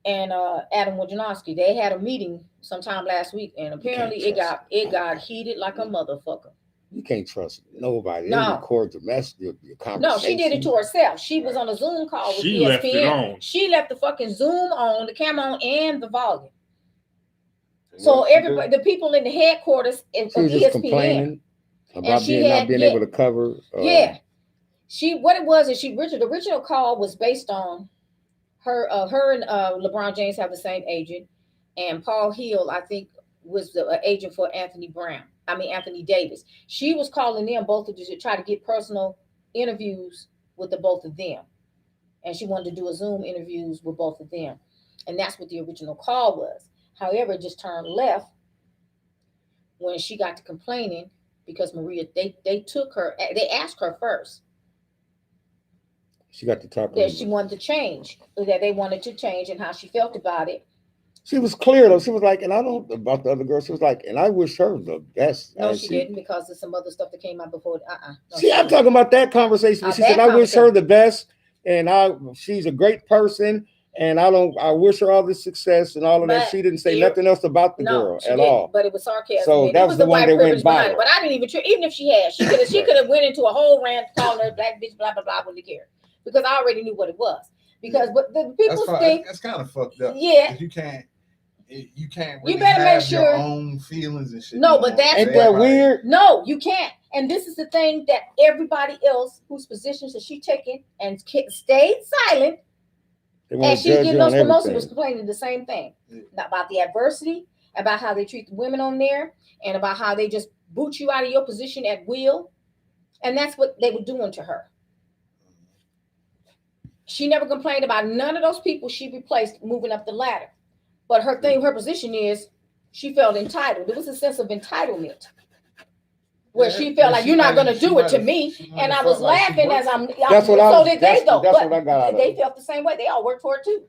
and Adam Wojcicki. They had a meeting sometime last week, and apparently it got heated like a motherfucker. You can't trust nobody. No. They record your message, your conversation. No, she did it to herself. She was on a Zoom call with She ESPN. left it on. She left the fucking Zoom on, the camera on, and the volume. So everybody, the people in the headquarters She from was just ESPN. complaining about she not being able to cover. Yeah. What it was is the original call was based on her and LeBron James have the same agent, and Paul Hill, I think, was the agent for Anthony Davis. She was calling them both to try to get personal interviews with the both of them. And she wanted to do a Zoom interviews with both of them. And that's what the original call was. However, it just turned left when she got to complaining because Maria, they took her, they asked her first She got to talk. that she wanted to change, that they wanted to change and how she felt about it. She was clear though. She was like, and I don't about the other girl. She was like, and I wish her the best. No, And she didn't, because there's some other stuff that came out before. No, See, I'm talking about that conversation. She that said, I wish her conversation. the best, and she's a great person, and I wish her all the success and all of that. But She didn't say here- nothing else about the No, girl she at didn't, all. but it was sarcasm. So and that it was the the one white that went privilege behind it. viral. But I didn't even trip. Even if she had, she could have went into a whole rant calling her black bitch, blah blah blah, wouldn't care, because I already knew what it was. Because but the people think, That's kind of fucked up. yeah, 'Cause you can't You really better make have your sure- own feelings and shit. No, but that's Ain't what- that weird? no, you can't. And this is the thing that everybody else whose positions that she taken and stayed silent, They want and to she's judge getting you on those promotions, was everything. complaining the same thing Yeah. about the adversity, about how they treat the women on there, and about how they just boot you out of your position at will. And that's what they were doing to her. She never complained about none of those people she replaced moving up the ladder. But her position is she felt entitled. There was a sense of entitlement where she felt like, you're not going to do it to me. And I was laughing as I'm That's what so I- did they though. that's But what I got out of they it. felt the same way. They all worked for it too.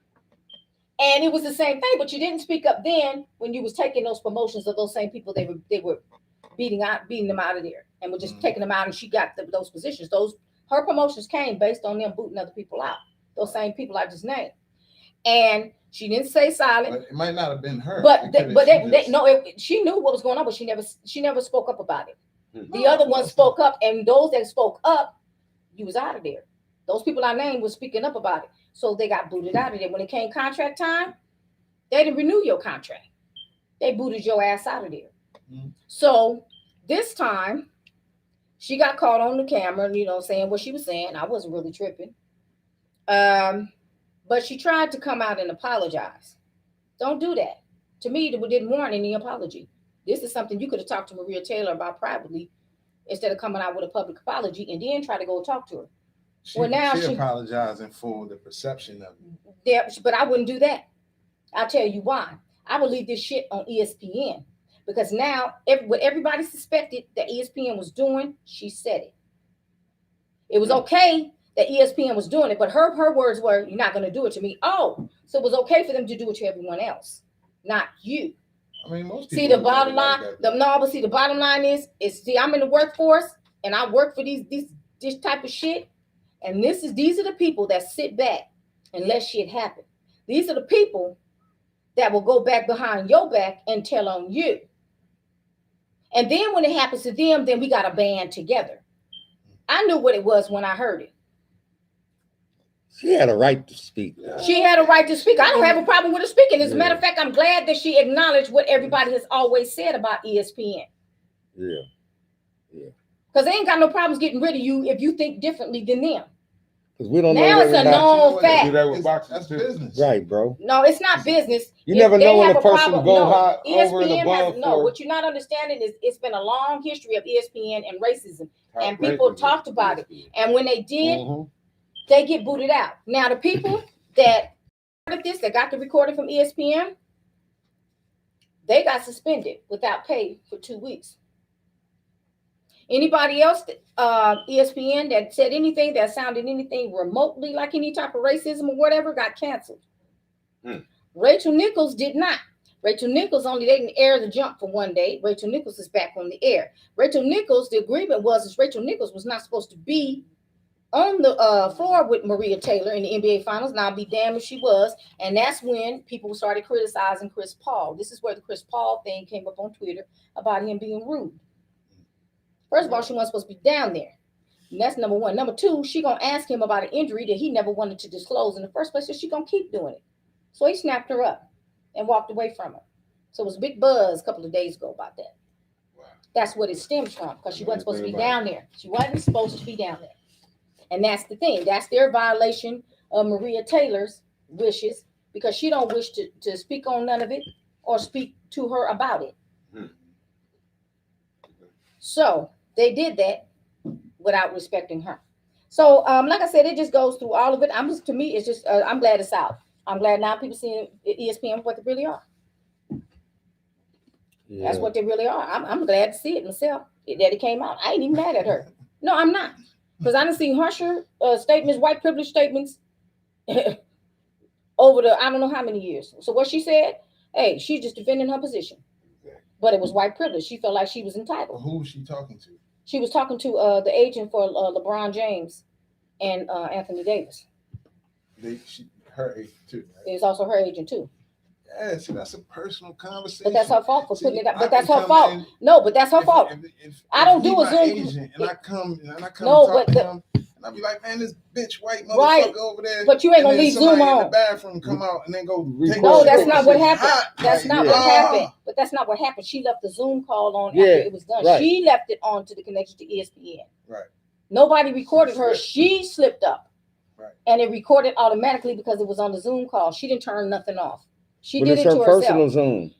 And it was the same thing, but you didn't speak up then when you was taking those promotions of those same people they were beating them out of there and were just taking them out, and she got those positions. Her promotions came based on them booting other people out. Those same people I just named. And She didn't say silent. But it might not have been her. But It they, could've- but she they, just- no, she knew what was going on, but she never spoke up about it. The Hmm. other ones spoke up, and those that spoke up, you was out of there. Those people I named was speaking up about it, so they got booted out of there. When it came contract time, they didn't renew your contract. They booted your ass out of there. Mhm. So this time, she got caught on the camera, saying what she was saying. I wasn't really tripping. But she tried to come out and apologize. Don't do that. To me, it didn't warrant any apology. This is something you could have talked to Maria Taylor about privately instead of coming out with a public apology and then try to go talk to her. Well, now she she- apologizing for the perception of it. Yeah, but I wouldn't do that. I'll tell you why. I would leave this shit on ESPN because now what everybody suspected that ESPN was doing, she said it. It was okay that ESPN was doing it, but her words were, "You're not going to do it to me." Oh, so it was okay for them to do it to everyone else, not you. I mean, most See, people the look at bottom it line, like that. the bottom line is I'm in the workforce and I work for this type of shit. And these are the people that sit back and let shit happen. These are the people that will go back behind your back and tell on you. And then when it happens to them, then we got a band together. I knew what it was when I heard it. She had a right to speak. She had a right to speak. I don't have a problem with her speaking. As a matter of fact, I'm glad that she acknowledged what everybody has always said about ESPN. Yeah. Because they ain't got no problems getting rid of you if you think differently than them. Because we don't know Now what it's a we're not- known Do fact. that with boxers That's too. business. Right, bro. No, it's not business. You If never they know when have a person problem- go no, high over and ESPN above has, no, for. what you're not understanding is it's been a long history of ESPN and racism. Top And people rankings talked is about it. ESPN. And when they did, Mhm. they get booted out. Now the people that recorded this, that got the recording from ESPN, they got suspended without pay for 2 weeks. Anybody else, ESPN, that said anything that sounded anything remotely like any type of racism or whatever, got canceled. Hmm. Rachel Nichols did not. Rachel Nichols they didn't air the jump for 1 day. Rachel Nichols is back on the air. Rachel Nichols, the agreement was Rachel Nichols was not supposed to be on the floor with Maria Taylor in the NBA Finals. Now, I'll be damned if she was. And that's when people started criticizing Chris Paul. This is where the Chris Paul thing came up on Twitter about him being rude. First of all, she wasn't supposed to be down there. And that's number one. Number two, she gonna ask him about an injury that he never wanted to disclose in the first place, so she gonna keep doing it. So he snapped her up and walked away from her. So it was a big buzz a couple of days ago about that. Wow. That's what it stems from, because she wasn't supposed to be down there. She wasn't supposed to be down there. And that's the thing. That's their violation of Maria Taylor's wishes, because she don't wish to speak on none of it or speak to her about it. Hmm. So they did that without respecting her. So, like I said, it just goes through all of it. To me, it's just, I'm glad it's out. I'm glad now people seeing ESPN for what they really are. Yeah. That's what they really are. I'm glad to see it myself that it came out. I ain't even mad at her. No, I'm not, because I done seen harsher statements, white privilege statements, over the I don't know how many years. So what she said, hey, she's just defending her position, but it was white privilege. She felt like she was Well, entitled. who was she talking to? She was talking to the agent for LeBron James and Anthony Davis. Her age too, right? It was also her agent too. Yeah, see, that's a personal conversation. But that's her fault for See, putting it out. I But that's can her come fault. in- No, but that's her fault. I don't he do a my Zoom- agent, and I come No, and talk but to him, and I be like, man, this bitch white motherfucker Right. over there. But you ain't and gonna then leave somebody Zoom in the on. bathroom come out and then go. take No, the that's shit. not what It's happened. hot. That's not Yeah. what happened. But that's not what happened. She left the Zoom call on after Yeah, it was done. right. She left it on to the connection to ESPN. Right. Nobody recorded her. She slipped up. Right. And it recorded automatically because it was on the Zoom call. She didn't turn nothing off. She But did it's it her to personal herself. Zoom.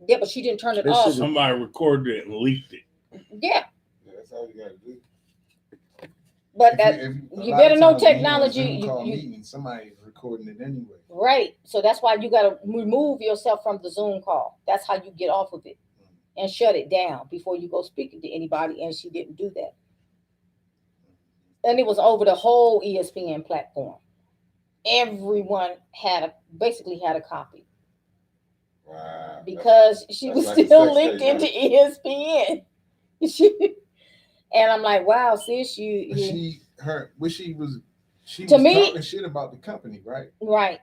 Yeah, but she didn't turn it This off. is- Somebody recorded it and leaked it. Yeah, Yeah, that's all you gotta do. but If that a you lot better of know times when you on a technology, Zoom call you- meeting, somebody's recording it anyway. right. So that's why you gotta remove yourself from the Zoom call. That's how you get off of it and shut it down before you go speaking to anybody. And she didn't do that. And it was over the whole ESPN platform. Everyone basically had a copy Wow. because she that's was like a still sex linked tape, into ESPN. And I'm like, wow, sis, But you she To was me- talking shit about the company, right? right.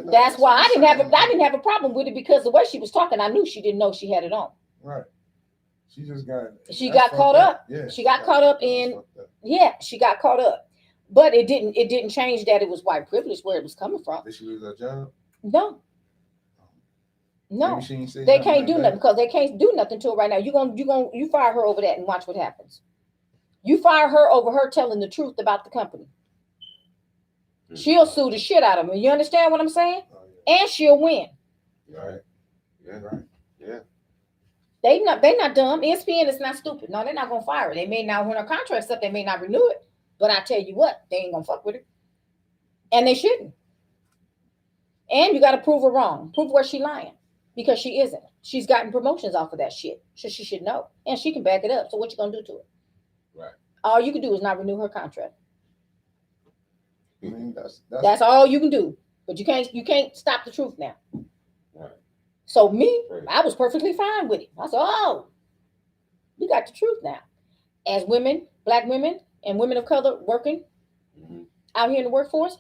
That's why I didn't have a problem with it, because the way she was talking, I knew she didn't know she had it on. Right. She just got. She that's got caught fucked up. Yeah. She got caught up that's in. fucked up. Yeah, she got caught up, but it didn't change that it was white privilege where it was coming from. Did she lose her job? No, no, Maybe she ain't say they nothing can't like do that. nothing, because they can't do nothing to her right now. You fire her over that and watch what happens. You fire her over her telling the truth about the company. She'll sue the shit out of them. You understand what I'm saying? Oh, yeah. And she'll win. Right. Yeah. Right. Yeah. They not dumb. ESPN is not stupid. No, they're not gonna fire her. They may not, when her contract's up, they may not renew it. But I tell you what, they ain't gonna fuck with her. And they shouldn't. And you gotta prove her wrong. Prove where she lying. Because she isn't. She's gotten promotions off of that shit. So she should know. And she can back it up. So what you gonna do to her? Right. All you can do is not renew her contract. I mean, That's all you can do. But you can't stop the truth now. Right. So me, Right. I was perfectly fine with it. I said, oh, you got the truth now. As women, black women, and women of color working Mhm. out here in the workforce,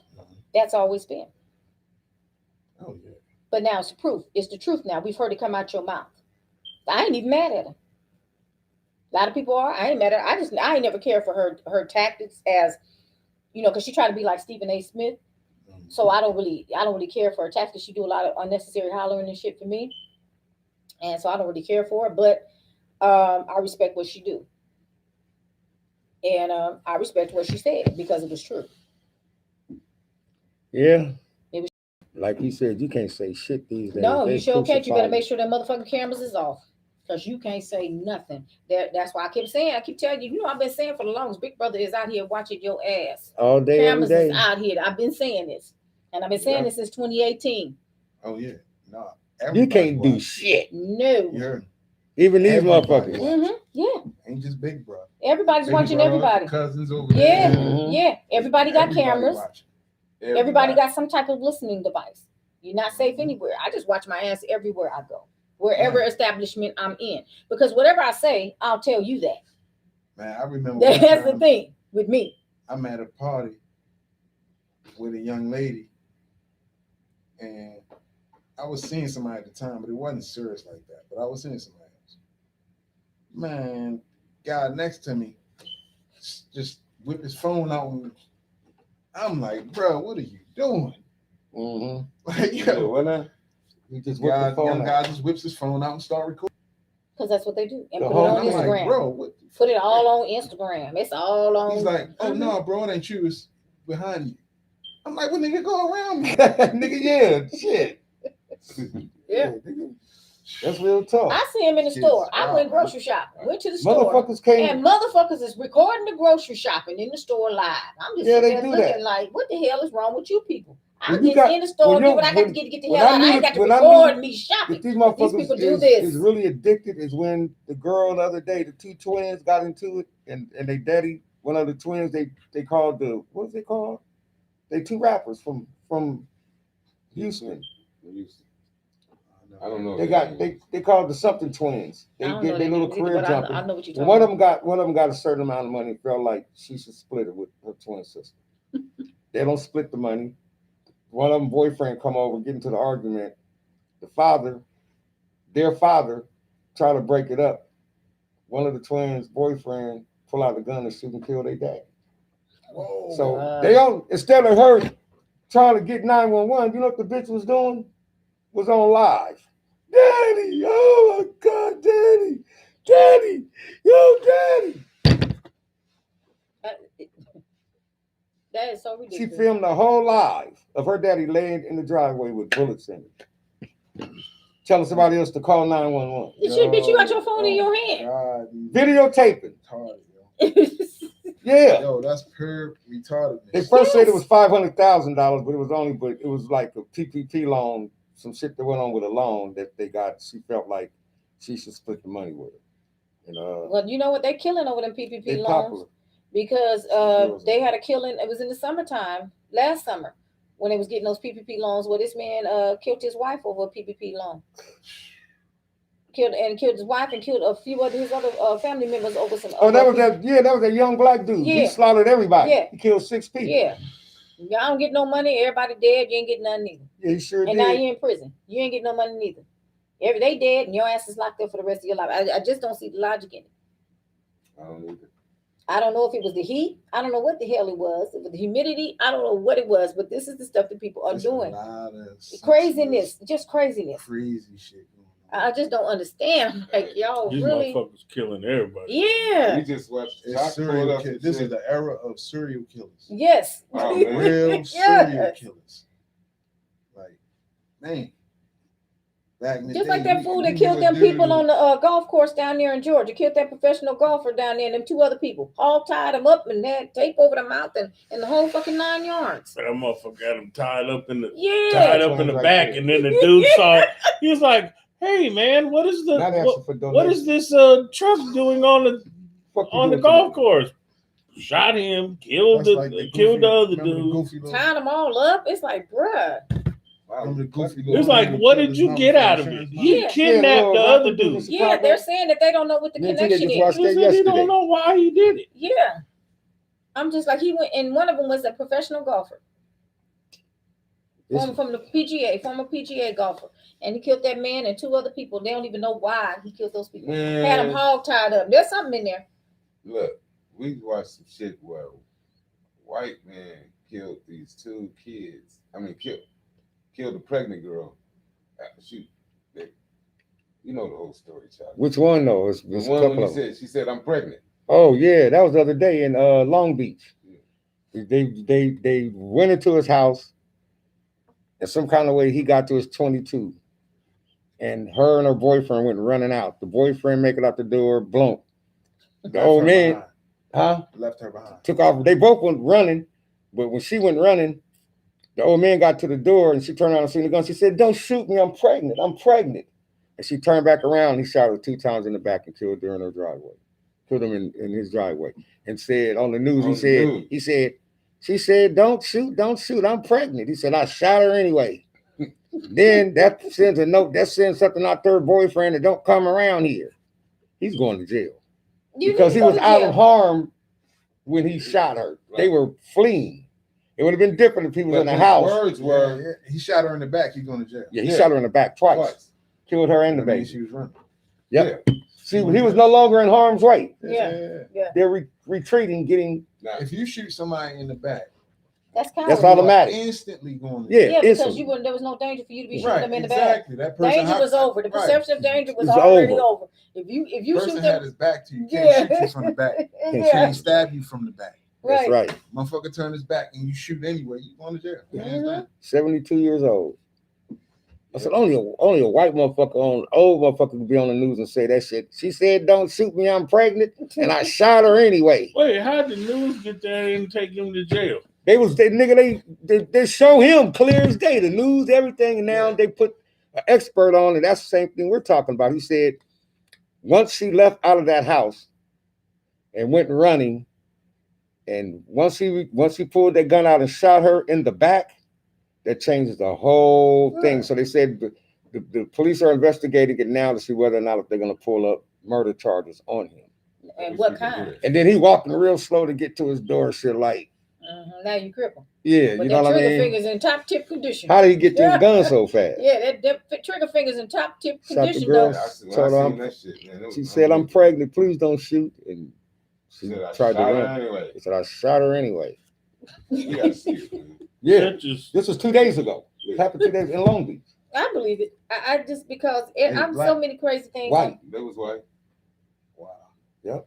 that's always been. Oh yeah. But now it's the proof. It's the truth now. We've heard it come out your mouth. I ain't even mad at her. A lot of people are. I ain't mad at her. I ain't never cared for her tactics, as you know, because she tried to be like Stephen A. Smith. So I don't really care for her tactics. She do a lot of unnecessary hollering and shit for me, and so I don't really care for her. But I respect what she do, and I respect what she said because it was true. Yeah. It was- Like you said, you can't say shit these days. No, They you sure can't. You better crucify make sure that motherfucking cameras is off, because you can't say nothing. That's why I keep saying. I keep telling you. You know, I've been saying for the longest. Big Brother is out here watching your ass. all day, every Cameras day. is out here. I've been saying this, and I've been saying Yeah. this since 2018. Oh yeah. No. You everybody can't do watch. shit. No. You heard me. Even these Everybody motherfuckers. watch. Yeah. Ain't just Big Bro. Everybody's Baby watching brother, everybody. Cousins over Yeah. there. Mhm. Yeah. Everybody got cameras. watching. Everybody got some type of listening device. You're not safe anywhere. I just watch my ass everywhere I go, wherever establishment I'm in, because whatever I say, I'll tell you that. Man, I remember one That's the time thing with me. I'm at a party with a young lady, and I was seeing somebody at the time, but it wasn't serious like that. But I was seeing somebody else. Man, guy next to me just whipped his phone out, and I'm like, bro, what are you doing? Mm-hmm. Like, Yeah, yo, what now? You just whip the phone young out. guy just whips his phone out and start recording. Because that's what they do. And The put it whole on I'm thing. Instagram. like, bro, what? the Put it fuck? all on Instagram. It's all on. He's like, oh Mhm. no, bro, it ain't you. It's behind you. I'm like, well, nigga, go around me. Nigga, yeah, shit. Yeah. Nigga. That's real talk. I see him in the Kids store. I wild, went man. grocery shopping. Went to the store. Motherfuckers came. And motherfuckers is recording the grocery shopping in the store live. I'm just Yeah, sitting they there do looking that. like, what the hell is wrong with you people? I'm When you just got- in the store when do you- what I got when- to get the when hell I out. I knew ain't got to when I record knew me shopping. If these motherfuckers people do is, this. is really addicted is when the girl the other day, the two twins got into it, and they daddy, one of the twins, they called the, what's it called? They two rappers from Houston. I don't know. They got they called the something twins. They I don't did know their that little name either, career but jumping. I know what you're And talking about. one of them got a certain amount of money. Felt like she should split it with her twin sister. They don't split the money. One of them boyfriend come over, get into the argument. Their father, try to break it up. One of the twins' boyfriend pull out a gun and shoot and kill their dad. Whoa. So they on, instead of her trying to get 911, you know what the bitch was doing? Was on live. Daddy, oh my God, Daddy, yo, Daddy. That is so She ridiculous. filmed the whole live of her daddy laying in the driveway with bullets in it. Telling somebody else to call 911. Bitch, you got your phone in your hand. God, Videotaping. retarded, yo. Yeah. Yo, that's pure retardedness. They first said it was $500,000, but it was like a PPP loan, some shit that went on with a loan that they got. She felt like she should split the money with her. And Well, you know what? They're killing over them PPP they loans popular. because Girls they are- had a killing. It was in the summertime, last summer, when they was getting those PPP loans, where this man killed his wife over a PPP loan. Killed his wife and killed a few of his other family members over some. Oh, that was that young black dude. Yeah. He slaughtered everybody. Yeah. He killed 6 people. Yeah. Y'all don't get no money. Everybody dead. You ain't getting nothing either. Yeah, he sure And now did. you in prison. You ain't getting no money neither. Every day dead, and your ass is locked up for the rest of your life. I just don't see the logic in it. I don't either. I don't know if it was the heat. I don't know what the hell it was. If it was the humidity. I don't know what it was. But this is the stuff that people are There's a doing. lot of Craziness. Just craziness. crazy shit going on. I just don't understand. Like, y'all These really. motherfuckers killing everybody. Yeah. We just watched. It's Doc pulled serial up kill- some This shit. is the era of serial killers. Yes. Oh, man. Real Yeah. serial killers. Like, man. Back in the Just day, like that we- fool we that killed knew them a dude people who- on the golf course down there in Georgia. Killed that professional golfer down there and them 2 other people. All tied them up and had tape over the mouth and the whole fucking 9 yards. That motherfucker got him tied up in the Yeah. back, and then the dude saw. He was like, "Hey man, what is Not asking what, for what is donations. this truck doing on the Fuck you on the doing golf to course?" Shot him, killed That's like the killed the goofy- other remember the dude. goofy little- Tied them all up. It's like, bruh. Wow. remember the goofy It's little like, man what who did killed you his get mama for out of it? insurance He money? Yeah. kidnapped Yeah, the well, other Rocky dude. was- Yeah, they're saying that they don't know what the Me and TJ connection just is. watched He that said he yesterday. don't know why he did it. Yeah. I'm just like, he went, and one of them was a professional golfer. This- From the PGA, former PGA golfer. And he killed that man and 2 other people. They don't even know why he killed those people. Had them Man, hog tied up. There's something in there. look, we watched some shit where white man killed these 2 kids. I mean, killed a pregnant girl. You know the whole story, child. Which one though? It's The a one couple when of them. she said, "I'm pregnant." Oh yeah, that was the other day in Long Beach. They went into his house. In some kind of way, he got to his 22, and her and her boyfriend went running out. The boyfriend make it out the door, blunk. The Left old her man, behind. huh? Left her behind. Took off. They both went running, but when she went running, the old man got to the door and she turned around and seen the gun. She said, "Don't shoot me! I'm pregnant! I'm pregnant!" And she turned back around. And he shot her 2 times in the back and killed her in her driveway. Killed him in his driveway. And said on the news, On he the news. said, she said, "Don't shoot! I'm pregnant." He said, "I shot her anyway." Then that sends a note. That sends something out to her boyfriend that don't come around here. He's going to jail You because need he to go was to out jail. of harm when he shot her. They were fleeing. It would have been different if he was But in the his house. words were Yeah, he shot her in the back. He's going to jail. Yeah, he Yeah. shot her in the back twice. twice. Killed her and the That means baby. she was running. Yep. See, he was no longer in harm's way. Yeah. They're retreating, getting Now, If you shoot somebody in the back, That's kind That's of all you are automatic. instantly going to Yeah, Yeah, because instantly. there was no danger for you to be shooting Right, them in the back. exactly. That person Danger was over. The right. perception of danger was It's already over. over. If you Person shoot had them, his back to you. Can't Yeah. shoot you from the back. yeah, Can't stab you from the back. That's right. Motherfucker turn his back and you shoot anyway. You going to jail. Hands down. 72 years old. I said, only a white motherfucker, old motherfucker could be on the news and say that shit. She said, "Don't shoot me, I'm pregnant," and I shot her anyway. Wait, how did the news get there and take him to jail? They show him clear as day, the news, everything, and now they put an expert on it. That's the same thing we're talking about. He said once she left out of that house and went running, and once he pulled that gun out and shot her in the back, that changes the whole thing. Right. So they said the police are investigating it now to see whether or not they're going to pull up murder charges on him. and what kind? And then he walking real slow to get to his door. Shit, like, Now you cripple. yeah, But you know that what I trigger mean? finger's in top tip condition. How did he get to his gun so fast? Yeah, that trigger finger's in top tip Shot the condition girl. though. I seen that shit, man. It was She said, "I'm unbelievable. pregnant. Please don't shoot." And she Said, "I tried to shot her run. anyway." He said, "I shot her anyway." You gotta see it, man. Yeah, That just this was 2 days ago. It happened 2 days in Long Beach. I believe it. I just because Hey, I'm black. so many crazy things. White. That was white. Wow.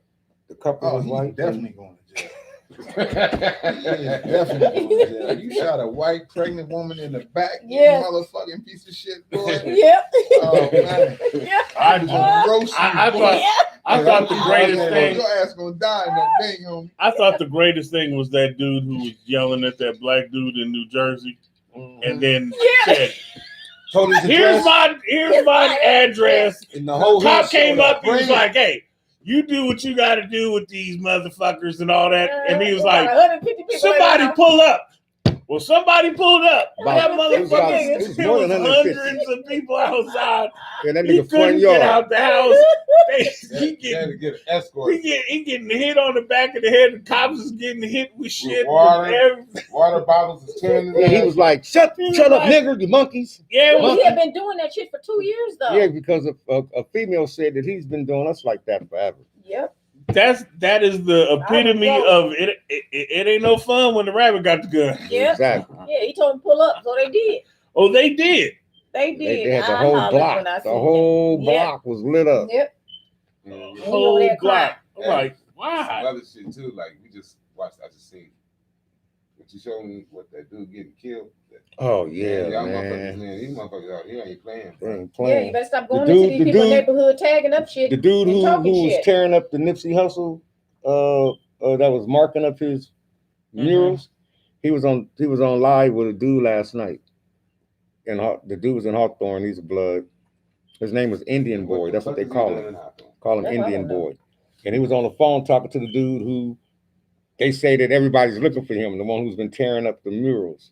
The couple Oh, was he's white. definitely going to jail. He is definitely going to jail. You shot a white pregnant woman in the back. You Yeah. motherfucking piece of shit, boy. Yep. Oh, man. Yeah. I He's just gonna roast you, I boy. thought Yeah. I thought the greatest thing Your ass gonna die in that thing, homie. I thought the greatest thing was that dude who was yelling at that black dude in New Jersey, and then Yeah. said, Told his here's address, my address." and the whole Cop hood came showed up and was Bring it. like, "Hey, you do what you got to do with these motherfuckers and all that," and he was About like, 150 people in "Somebody the house. pull up." Well, somebody pulled up. That It was about- motherfucker, it was it more was than 150. hundreds of people outside. Yeah, that He nigga front couldn't get yard. out the house. He They had get to get an escort. he getting hit on the back of the head. The cops is getting hit with shit. water. Water bottles is tearing his Yeah, he ass. was like, shut He was up, like- nigger, you monkeys. Yeah, it Well, was, he had been doing that shit for 2 years though. Yeah, because a female said that he's been doing us like that forever. Yep. that is the epitome I would of it. It ain't no fun when the rabbit got the gun. Yep. Exactly. Yeah, he told him to pull up, so they did. Oh, they did. They did. They had the I whole hollered block. when I The seen whole that. Yep. block was lit up. Yep. Yeah, yeah. He Whole over there block. crying. I'm like, Some why? other shit too. Like we just watched. I just seen. But you showed me what that dude getting killed. Oh yeah, y'all man. motherfuckers, man. These motherfuckers out here ain't playing. They Bro. ain't Yeah, you playing. better stop going The into dude- these the people's dude- neighborhood tagging up shit. The dude and who talking was shit. tearing up the Nipsey Hussle, that was marking up his murals. He was on live with a dude last night, and the dude was in Hawthorne. He's a blood. His name was Indian Boy. That's what they call him. Call him That's Indian I don't know. Boy. And he was on the phone talking to the dude who they say that everybody's looking for him, the one who's been tearing up the murals.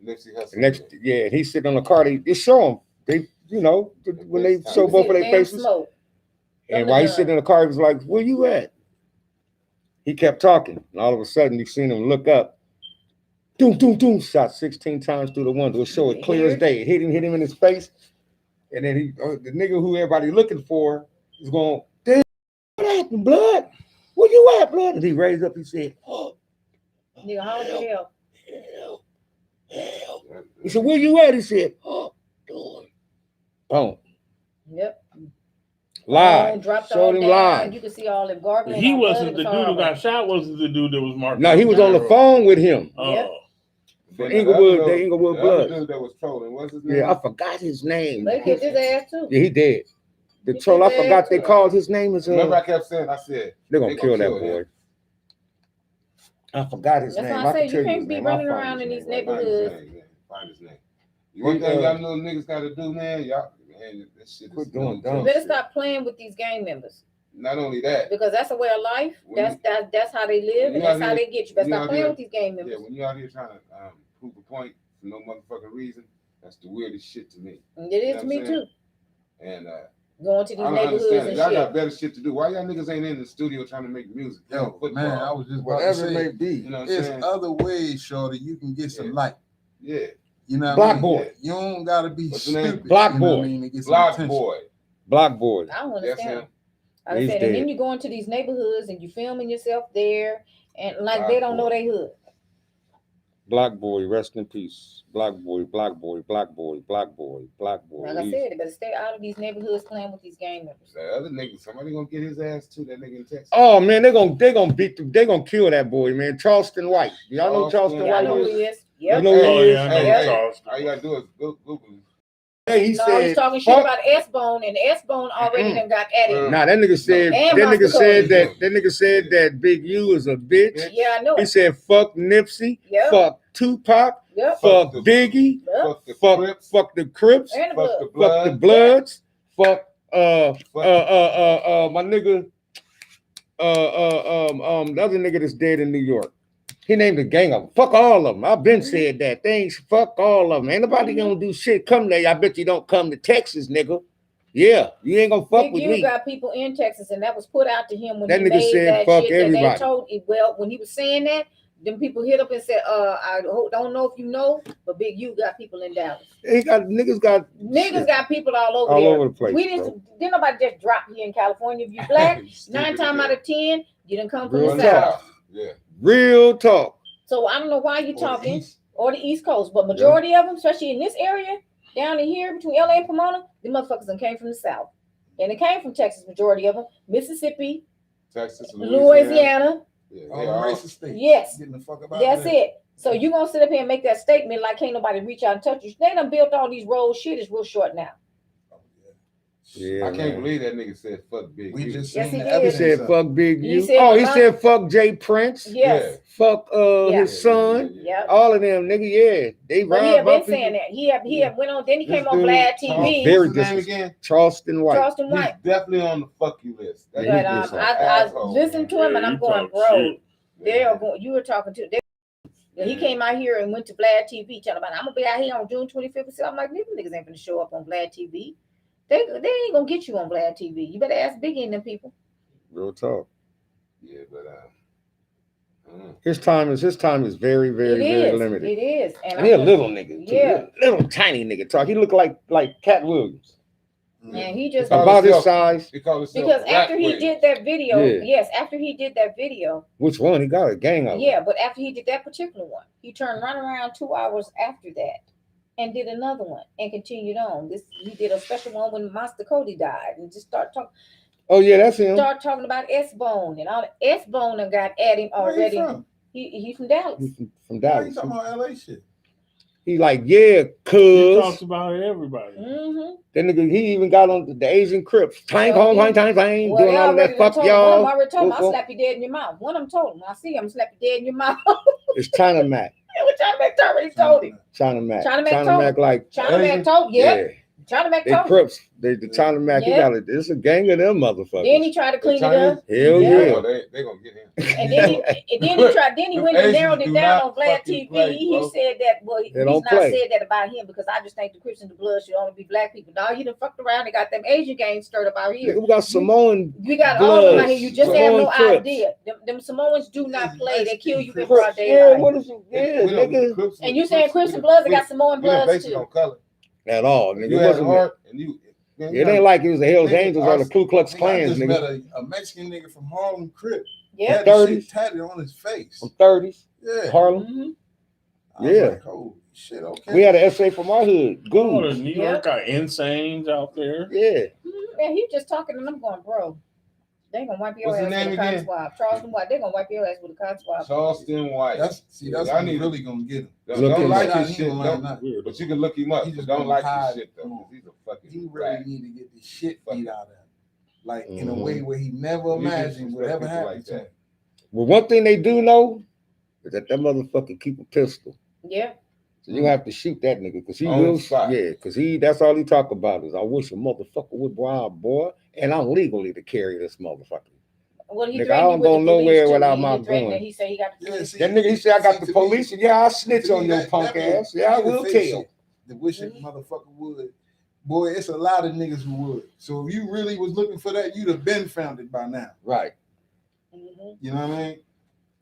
Nipsey Hussle. Next, yeah, and he's sitting on the car. They show him. They, when they show You both see of the their damn faces. smoke. And From while the he's gun. sitting in the car, he was like, "Where you at?" He kept talking, and all of a sudden, you seen him look up. Doom, doom, doom! Shot 16 times through the window. It showed it clear as day. It hit him in his face, and then the nigga who everybody looking for is going, "Damn, what happened, blood? Where you at, blood?" And he raised up. He said, "Oh, Nigga, how the hell? hell, hell." He said, "Where you at?" He said, "Oh, Lord." Boom. Yep. Live. Dropped Showed all him down. live. You could see all the gargling. He on wasn't blood. the It was dude who horrible. got shot. Wasn't the dude that was marked? No, he was on the phone with him. Yep. Oh, For Then Inglewood, the other the Inglewood the other Bloods. dude that was trolling, what's his name? Yeah, I forgot his name. They killed his ass too. Yeah, he did. The He troll, I did that forgot they too. called his name. Is Remember, I kept saying, I said, they're gonna they kill gonna that kill boy. him. I forgot his That's name. why I can say you tell can't his be name. running I'll find around his in name these right Find his neighborhoods. name, man. Find his name. One thing y'all little niggas gotta do, man. Y'all, man, this shit Quit is doing no dumb You joke. better stop playing with these gang members Not only that, because that's a way of life. When That's how they live, when and you that's out how here- they get you. Better you stop out playing here- with these gang yeah, members. when you out here trying to prove a point for no motherfucking reason, that's the weirdest shit to me. And it is You know to what me I'm too. And Going to I these don't neighborhoods understand it. and Y'all shit. got better shit to do. Why y'all niggas ain't in the studio trying to make music? Yo, Football. man, I was just about to Whatever it may say, be. You know what I'm there's saying? other ways, shorty, you can get some Yeah. light. Yeah. You know what Block I mean? boy. You don't gotta be What's the name? stupid. Block you know what boy. I mean? To get some Block attention. boy. Block boy. I don't Yes, understand. him. Like I He's said, and dead. then you go into these neighborhoods and you filming yourself there, and like Black they don't know boy. they hood. Black boy, rest in peace. Black boy, black boy, black boy, black boy, black boy. Like I said, they better stay out of these neighborhoods playing with these gang members. That other nigga, somebody gonna get his ass too. That nigga in Texas. Oh man, they're gonna kill that boy, man. Charleston White. Y'all know Charleston Yeah, I White know who is? he is. You Yep. know who Oh, he is? yeah, I know Hey, who hey, Charles. all you gotta do is Google him. Hey, he No, said, he's talking shit fuck- about S-Bone, and S-Bone already done got at it. Nah, that nigga said And that nigga Roscoe said Cody. that nigga said that Big U is a bitch. Yeah, I know He it. said fuck Nipsey, Yep. fuck Tupac, Yep. fuck the- Biggie, Yep. Fuck the fuck Crips. fuck the Crips, And the Fuck blood. the blood. fuck the Bloods, fuck Fuck- my nigga the other nigga that's dead in New York. He named a gang of them. Fuck all of them. I've been said that. Things fuck all of them. Ain't nobody gonna do shit. Come there. I bet you don't come to Texas, nigga. Yeah, you ain't gonna fuck Big with U me. got people in Texas, and that was put out to him when That he nigga made said, that "Fuck shit. And everybody." they told, well, when he was saying that, them people hit up and said, don't know if you know, but Big U got people in Dallas. He got niggas got Niggas got people all over all there. over the place. We bro. didn't nobody just drop here in California. If you black, Stupid 9 times as out of 10, you didn't come from Real the talk. South. Yeah. Real talk. So I don't know why you Or the talking, East. or the East Coast, but majority of them, especially in this area, down in here between LA and Pomona, the motherfuckers done came from the South. And it came from Texas, majority of them, Mississippi, Texas, Louisiana. Yeah, All they the all- racist states. Yes. Getting the fuck about That's that. it. So you gonna sit up here and make that statement like can't nobody reach out and touch you. They done built all these roads. Shit is real short now. Oh, yeah. Yeah, I can't man. believe that nigga said fuck Big We U. just Yes, seen he the did. He evidence. said of it. fuck Big He U. said Oh, he about- said fuck Jay Prince. Yes. Fuck Yeah. his son. Yep. All of them, nigga. Yeah, they But he ride had by been saying that. He had went on. Then he This came on dude, Vlad Charles- TV. very What's his name disrespectful. again? Charleston White. Charleston He's White. definitely on the fuck you list. That Yeah, But he is I asshole. listened to him and I'm Yeah, going, you bro. talk shit. They are going. You were talking to. Yeah, he came out here and went to Vlad TV telling about I'm gonna be out here on June 25th. So I'm like, these niggas ain't gonna show up on Vlad TV. They ain't gonna get you on Vlad TV. You better ask Biggie and them people. Real talk. Yeah, but His time is very, very, very It limited. is. And he a little nigga, too. Yeah. Little tiny nigga talk. He look like Cat Williams. And he just About his size. because after he did that video, Yeah. after he did that video, Which one? He got a gang of them. yeah, but after he did that particular one, he turned right around 2 hours after that and did another one and continued on. He did a special one when Master Cody died and just start talking. Oh yeah, that's him. Start talking about S-Bone and all. S-Bone and got at him already. He from Dallas. He's from Why you Dallas. talking about LA shit? He like, yeah, He cuz. talks about everybody. Mm-hmm. That nigga, he even got on the Asian Crips. Clang, Well, clang, clang, clang, Well, doing they all of already that. done Fuck told him. One of them y'all. already told him, I'll Well, slap you dead in your mouth. One of them told him, I see him slap you dead in your mouth. It's China Mac. Which China Mac already told him. China Mac. China Mac told like, China Mac told, yeah. China Mac They told him. Crips. The China Mac, he Yeah. got it. It's a gang of them motherfuckers. Then he tried to clean it up. Hell Yeah. yeah. They gonna get him. And then he went and Asians narrowed it do down not on Vlad fucking TV. play, He bro. said that, well, he's They not don't play. said that about him because I just think the Crips and the Blood should only be black people. No, you done fucked around and got them Asian gangs stirred up out here. Nigga, we got Samoan. You got all of them out Bloods, here. You just have no Samoan Crips. idea. Them Samoans do not play. They kill you in Crips. broad Yeah, daylight. what is it? Yeah, nigga. And you saying Crips and Bloods, they got Samoan Bloods too. On color. At all, nigga. You It had wasn't. heart and you. It ain't like it was the Hells Nigga, Angels or the Ku Klux I Klans, just met nigga. a Mexican nigga from Harlem Crip. Yeah. Had the 30s. shit tatted on his face. From 30s, Yeah. Harlem. Mhm. I was Yeah. like, holy shit, okay. We had an essay from our hood. Oh, Goose. New York got insanes out there. Yeah. Man, he just talking and I'm going, bro. They gonna wipe your What's ass his with a name cotton again? swab. Charleston White, they gonna wipe your ass with a cotton swab. Charleston White. That's Y'all what need- really gonna get him. Look Don't him like up. his He shit. ain't Don't, lying, not- but you can look him up. He just Don't gonna like hide his shit though. it. 'Cause he's a fucking. He really rat. need to get the shit beat out of him. Like in a Mhm. way where he never You imagined disrespect would ever people happen like to that. him. Well, one thing they do know is that motherfucker keep a pistol. Yeah. So you have to shoot that nigga because he On will. the spot. Yeah, because that's all he talk about is I wish a motherfucker would wild boy, and I'm legally to carry this motherfucker. Well, he Nigga, threatened I you don't with go the nowhere police, too. without He my threatened gun. it. He said he got the Yeah, police. see, That nigga, he said I got see, the to police, me- and yeah, I snitch to on me, your that- punk that ass. Yeah, I be the will fake tell. shit. The wish a motherfucker would. Boy, it's a lot of niggas who would. So if you really was looking for that, you'd have been found it by now. Right. Mhm. You know what I mean?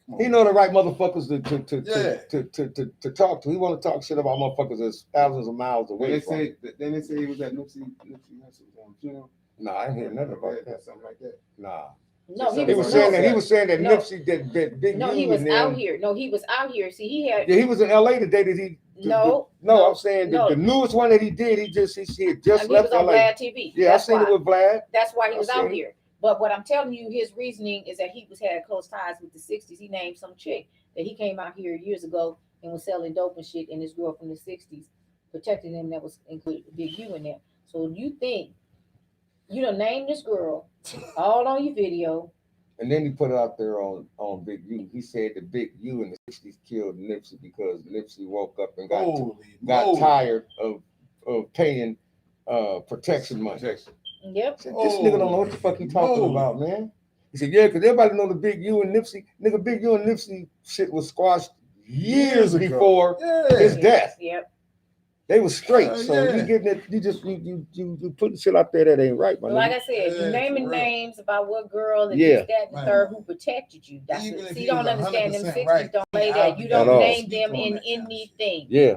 Come on. He know the right motherfuckers Yeah. to talk to. He want to talk shit about motherfuckers that's thousands of miles Then away they from. say then they say he was at Nipsey Hussle on funeral. Nah, I ain't hear nothing about that. Something like that. Nah. No, He was saying that No. Nipsey did Big No, U he was and out them- here. No, he was out here. See, he had Yeah, he was in LA the day that he. no. I'm saying no. the newest one that he did. He had just And he was left on LA. Vlad TV. Yeah, That's I seen why. it with Vlad. That's why he was I out seen it. here. But what I'm telling you, his reasoning is that he had close ties with the 60s. He named some chick that he came out here years ago and was selling dope and shit, and this girl from the 60s protected him that was included Big U in there. So you think you done named this girl all on your video. And then he put it out there on Big U. He said that Big U in the 60s killed Nipsey because Nipsey woke up and got Holy tired of paying protection money. Protection. Yep. I said, this nigga don't know what the fuck he talking about, man. He said, yeah, because everybody know the Big U and Nipsey. Nigga, Big U and Nipsey shit was squashed years ago. before Yeah. his death. Yep. They was straight. Hell So yeah. you getting it, you putting shit out there that ain't right, my But like nigga. I said, Yeah, you naming for real. names about what girl and Yeah. this, that, and the Man. third who protected you. That's Even it. if See, he don't was understand them 100% 60s right, don't he play that. You out don't there. name Speak them on in that kind of shit. anything. Yeah.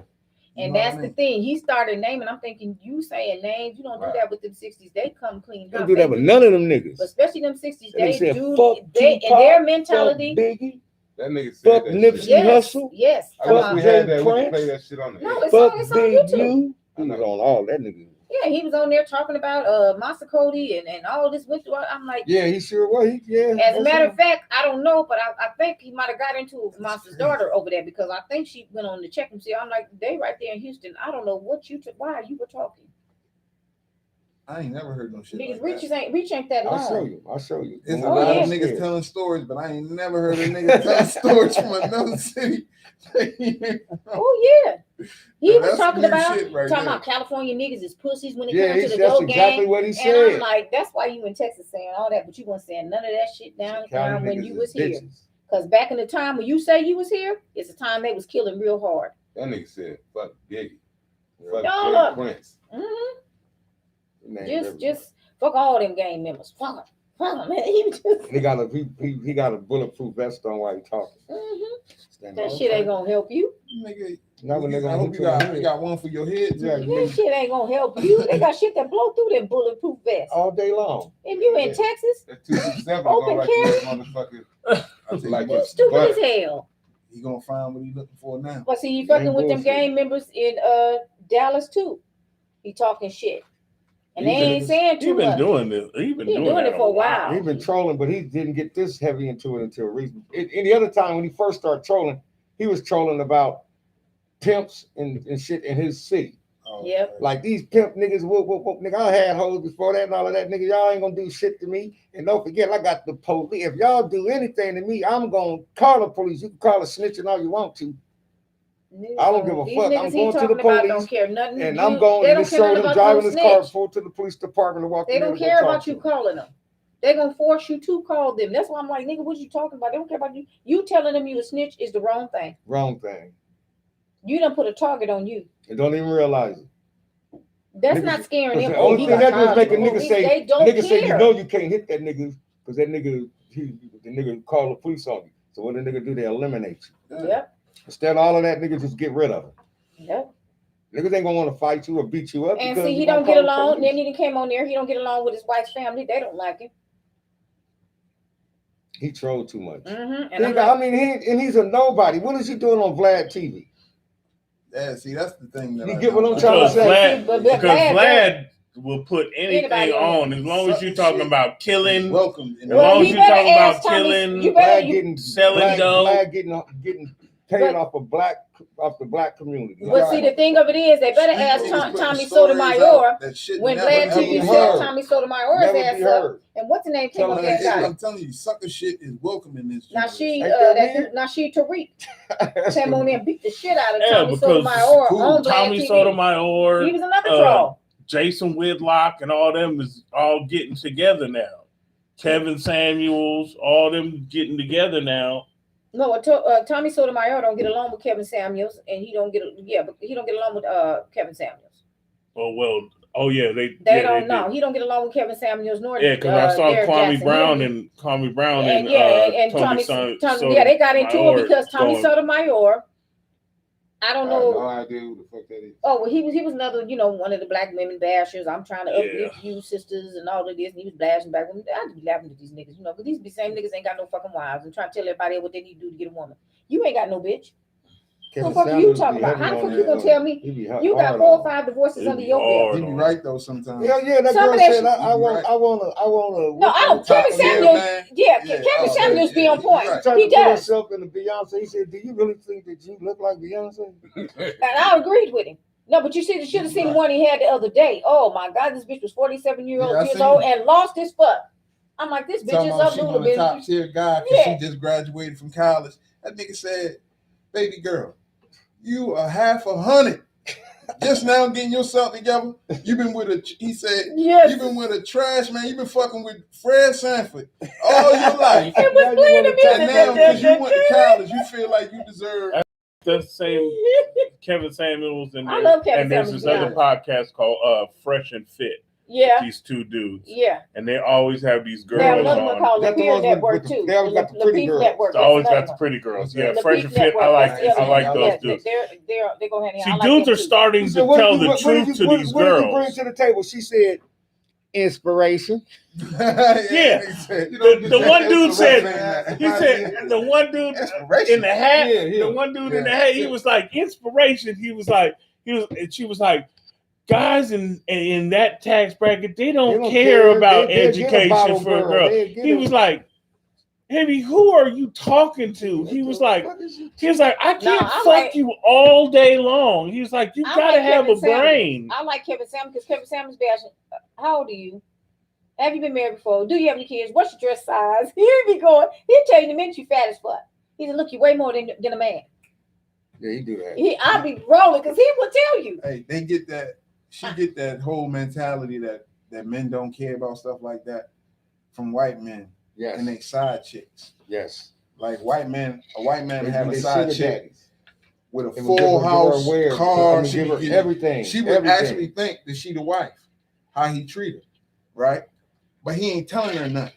And You know that's what I the mean? thing. He started naming. I'm thinking you saying names. You don't do Right. that with them 60s. They come clean. Don't do that with none of them niggas. But especially them 60s, They they said, do. fuck They Tupac, and their fuck mentality. Biggie, That nigga said fuck that Nipsey shit. Yes, Hussle. yes. I Come wish on. we had that. We Prince. could play that shit on the No, air. it's on Fuck YouTube. Big U. He was on all that nigga. Yeah, he was on there talking about Master Cody and all this. I'm like, Yeah, he sure was. as a that's matter him. of fact, I don't know, but I think he might have got into Master's daughter over there because I think she went on to check him. See, I'm like, they right there in Houston. I don't know what why you were talking. I ain't never heard no shit Niggas, like that. reach ain't that long. I'll show you. There's a Oh, lot yeah. of niggas telling stories, but I ain't never heard a nigga tell stories from another city. Oh yeah, he Now, was that's talking new about shit right talking there. about California niggas is pussies when it Yeah, comes to the that's dope exactly gang. what he And I'm said. like, that's why you in Texas saying all that, but you weren't saying none of that shit down when you was here. Because back in the time when you say you was here, it's the time they was killing real hard. That nigga said, fuck Biggie. Fuck Y'all Jay Prince. Just fuck all them gang members. Fuck 'em. Fuck 'em, man. He was just, He got a bulletproof vest on while he talking. that shit ain't gonna help you. Nigga, Now when they I gonna hope hit you you in the got, head. one for your head too. Yeah, That shit ain't gonna help you. They got shit that blow through that bulletproof vest. all day long. And you in Yeah. Texas, That 267 Open going right to this carry? motherfucker. I tell you Like you what, stupid But- as hell. he gonna find what he looking for now. But see, you fucking Ain't with them bullshit. gang members in Dallas too. He talking shit. And they These ain't niggas- saying He too been much. doing this. He been He doing doing that it for a while. He been trolling, but he didn't get this heavy into it until recently. Any other time when he first started trolling, he was trolling about pimps and shit in his city. Oh, Yep. okay. Like these pimp niggas, whoop, nigga, I had hoes before that and all of that, nigga. Y'all ain't gonna do shit to me. And don't forget, I got the police. If y'all do anything to me, I'm gonna call the police. You can call a snitching all you want to. I don't give a These fuck. niggas I'm he going to the talking about police, don't care nothing. and You- I'm going they and don't it care showed nothing him about driving no his car snitch. full to the police department to walk They in there don't to go care talk about to you him. calling them. They gonna force you to call them. That's why I'm like, nigga, what you talking about? They don't care about you. You telling them you a snitch is the wrong thing. Wrong thing. You done put a target on you. And don't even realize it. That's Niggas- not scaring them. The Oh, only he thing got that does time make a to go. nigga say, They don't nigga say, you care. know you can't hit that nigga because that nigga, the nigga call the police on you. So what the nigga do? They eliminate you. Yep. Instead of all of that, niggas just get rid of him. Yep. Niggas ain't gonna want to fight you or beat you up. And because see, you he gonna don't get call the along. police. Then he came on there. He don't get along with his wife's family. They don't like him. He trolled too much. And He I'm got- like, I mean, he's a nobody. What is he doing on Vlad TV? Yeah, see, that's the thing that You I get what don't I'm like. trying to Because say? Vlad, But because Vlad Vlad will put anything Anybody on on there. as long as you're talking Shit. about killing, Welcome. as long as he you're better talking about ask Tommy. killing, You better. Vlad getting selling dope. Vlad getting paid But- off the black community. But see, the thing of it is, they better ask Niggas putting Tommy stories Sotomayor out that shit when never, Vlad ever TV be set heard. Tommy Sotomayor's Never ass be up. heard. And what's the name? Came Tell up him that that guy. I'm telling you, sucker shit is welcome in this. Nasheed, Ain't that weird? Nasheed Tariq came on there and beat the shit out of Yeah, Tommy because Sotomayor cool. on Vlad Tommy TV. Sotomayor, He was another uh, troll. Jason Whitlock, and all them is all getting together now. Kevin Samuels, all them getting together now. No, Tommy Sotomayor don't get along with Kevin Samuels, and he don't get along with Kevin Samuels. Oh yeah, they Don't know. He don't get along with Kevin Samuels nor Yeah, because I saw Derek Kwame Jackson. Brown He- and Kwame Brown and and Tommy, Sotomayor yeah, they got into it because Tommy going- Sotomayor. I I don't have know. no idea who the fuck that is. Oh, well, he was another, one of the black women bashers. I'm trying to Yeah. uplift you, sisters, and all of this. And he was bashing back women. I just be laughing at these niggas, because these same niggas ain't got no fucking wives and trying to tell everybody what they need to do to get a woman. You ain't got no bitch. Kevin What the fuck are you Samuels talking be about? heavy How the on fuck that, you gonna though. tell me He be you got hard 4 or on 5 divorces It under be your belt? hard. He be right though sometimes. Yeah, that Some girl of that said, shit- I want No, Kevin Samuels. man. Yeah, Yeah, Kevin oh, Samuels yeah, be on he point. right. Tried He to put does. himself in the Beyonce. He said, "Do you really think that you look like Beyonce?" And I agreed with him. No, but you should have seen the one he had the other day. Oh my God, this bitch was 47 Yeah, I years seen old it. and lost his fuck. I'm like, this bitch Talking is about up she doing want a top bitch. tier guy because Yeah. she just graduated from college. That nigga said, "Baby girl, you are half 100. Just now getting yourself together. You've been with he said, Yes. you've been with a trash man. You've been fucking with Fred Sanford all your life. It was playing the And now, because you went to music. college, you feel like you deserve." the same Kevin Samuels and I love Kevin and there's Samuels, this to be other podcast called Fresh and Fit. Yeah, These two dudes, yeah. and they always have these They have girls another one on. called That's the Lapeer ones with Network the- too. they always got the pretty Lapeer girls. Network. They always that's got another the one. pretty girls. Yeah, The Fresh Lapeer and Fit. Network, I like that's the other I like one. those Yes, dudes. they go hand in See, hand. I like dudes them are too. starting So to tell the truth to these What did you bring girls. to the table? She said, inspiration. Yeah. He said, The one dude said, that. he said, the one dude Inspiration. in the hat, Yeah. the one dude in the Yeah. hat, he was like inspiration. He was like, and she was like, guys in that tax bracket, they don't care about They'll get a education bottle for a girl. girl. They'll get He a- was like, Heavy, who are you talking to? He was like, I can't I fuck like- you all day long. He was like, you I gotta like have Kevin a Samuels. brain. I like Kevin Samuels because Kevin Samuels be asking, how old are you? Have you been married before? Do you have any kids? What's your dress size? He'll be going, he'll tell you in a minute you fat as fuck. He said, look, you way more than a man. Yeah, he do that. I'll be rolling because he will tell you. Hey, they get that. She get that whole mentality that men don't care about stuff like that from white men Yes. and they side chicks. Yes. like a white man have a They side sugar chick daddies. with a And we give full her house, wear, car, I mean, she give be her getting- everything. She would actually think that she the wife, how he treat her, right? But he ain't telling her nothing.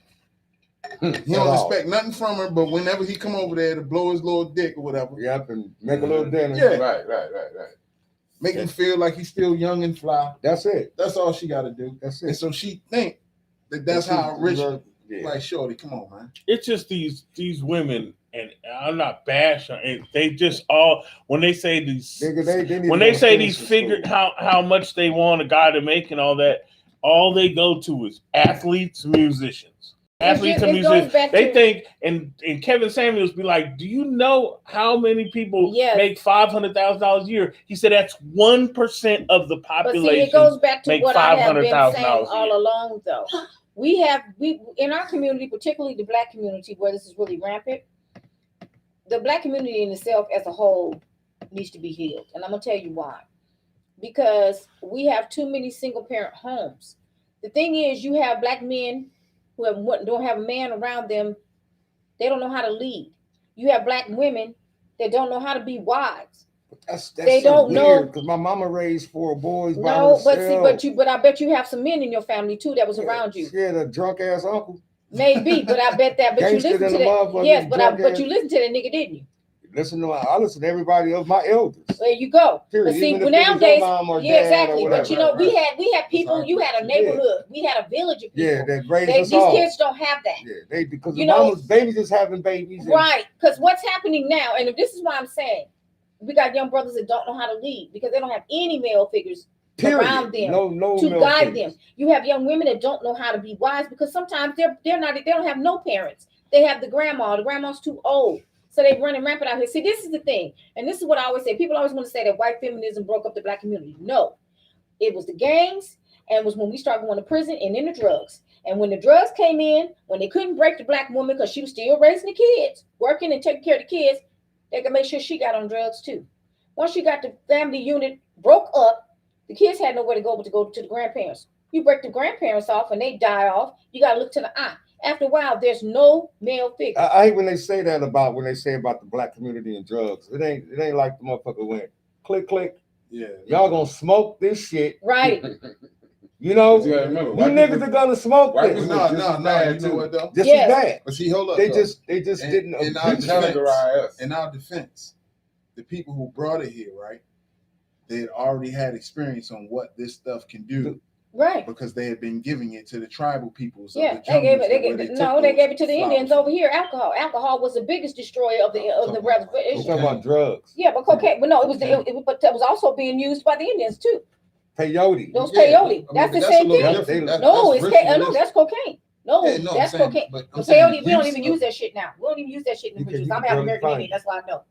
He At don't all. expect nothing from her, but whenever he come over there to blow his little dick or whatever, Yep, and make a little dinner. Yeah. Right. make him feel like he's still young and fly. That's it. That's all she got to do. That's And it. so she think that that's how rich. Yeah. Like, shorty, come on, man. It's just these women, and I'm not bashing, and they just all when they say these Nigga, they need when to they go say to these school. figure how much they want a guy to make and all that, all they go to is athletes, musicians. Athletes and It goes musicians. back They to- think, and Kevin Samuels be like, "Do you know how many people Yes. make $500,000 a year?" He said that's 1% of the But population. see, it goes back to make what I have been $500,000 saying a year. all along, though. We in our community, particularly the Black community, where this is really rampant. The Black community in itself, as a whole, needs to be healed, and I'm gonna tell you why. Because we have too many single parent homes. The thing is, you have Black men who don't have a man around them. They don't know how to lead. You have Black women that don't know how to be wives. That's They so don't know- weird because my mama raised 4 boys. by No, but herself. but I bet you have some men in your family too that was around you. She had a drunk ass uncle. Maybe, but I bet that. But you Gangster listen than to a that. motherfucker, Yes, but drunk you listen to that nigga, didn't you? Listen to I listen to everybody else, my elders. There you go. Period. But see, Even if it was your nowadays, mom or yeah, dad or exactly. But whatever. you know, we had That's people. right. You had a neighborhood. We had a village of people. Yeah, that raised us These all. kids don't have that. Yeah, they because You the know- mama's babies just having babies. and- Right, because what's happening now, and this is why I'm saying, we got young brothers that don't know how to lead because they don't have any male figures Period. around them No to male guide figures. them. You have young women that don't know how to be wise because sometimes they don't have no parents. They have the grandma's too old. So they running rampant out here. See, this is the thing. And this is what I always say. People always want to say that white feminism broke up the Black community. No, it was the gangs, and it was when we started going to prison and then the drugs. And when the drugs came in, when they couldn't break the Black woman because she was still raising the kids, working and taking care of the kids, they could make sure she got on drugs too. Once you got the family unit broke up, the kids had nowhere to go but to go to the grandparents. You break the grandparents off and they die off, you got to look to the aunt. After a while, there's no male figure. I hate when they say that about the Black community and drugs. It ain't like the motherfucker went click. Yeah. Y'all gonna smoke this shit. Right. You know, You gotta remember, you white niggas people- are gonna smoke white this. people- No, Just as no. bad, You know too. what though? Just Yes. as bad. But see, hold up. They though. just And- didn't and our abuse defense- it. Categorize us. In our defense, the people who brought it here, right? They had already had experience on what this stuff can do Right. because they had been giving it to the tribal peoples. Of Yeah, the they gave jungles it. They where gave, took no, they those gave it to the flowers. Indians over here. Alcohol. Alcohol was the biggest destroyer of the We're reservation. talking about drugs. Yeah, but cocaine. But no, it was but that was also being used by the Indians too. Peyote. Those Yeah, peyote. I mean, That's the but same a little thing. different. No, it's no, ritualistic. that's cocaine. No, Yeah, no, I'm that's saying- cocaine. but The I'm saying peyote, we don't use even of- use that shit now. We don't even use that shit in the Because rituals. you I'm can half barely American find Indian. it. That's why I know.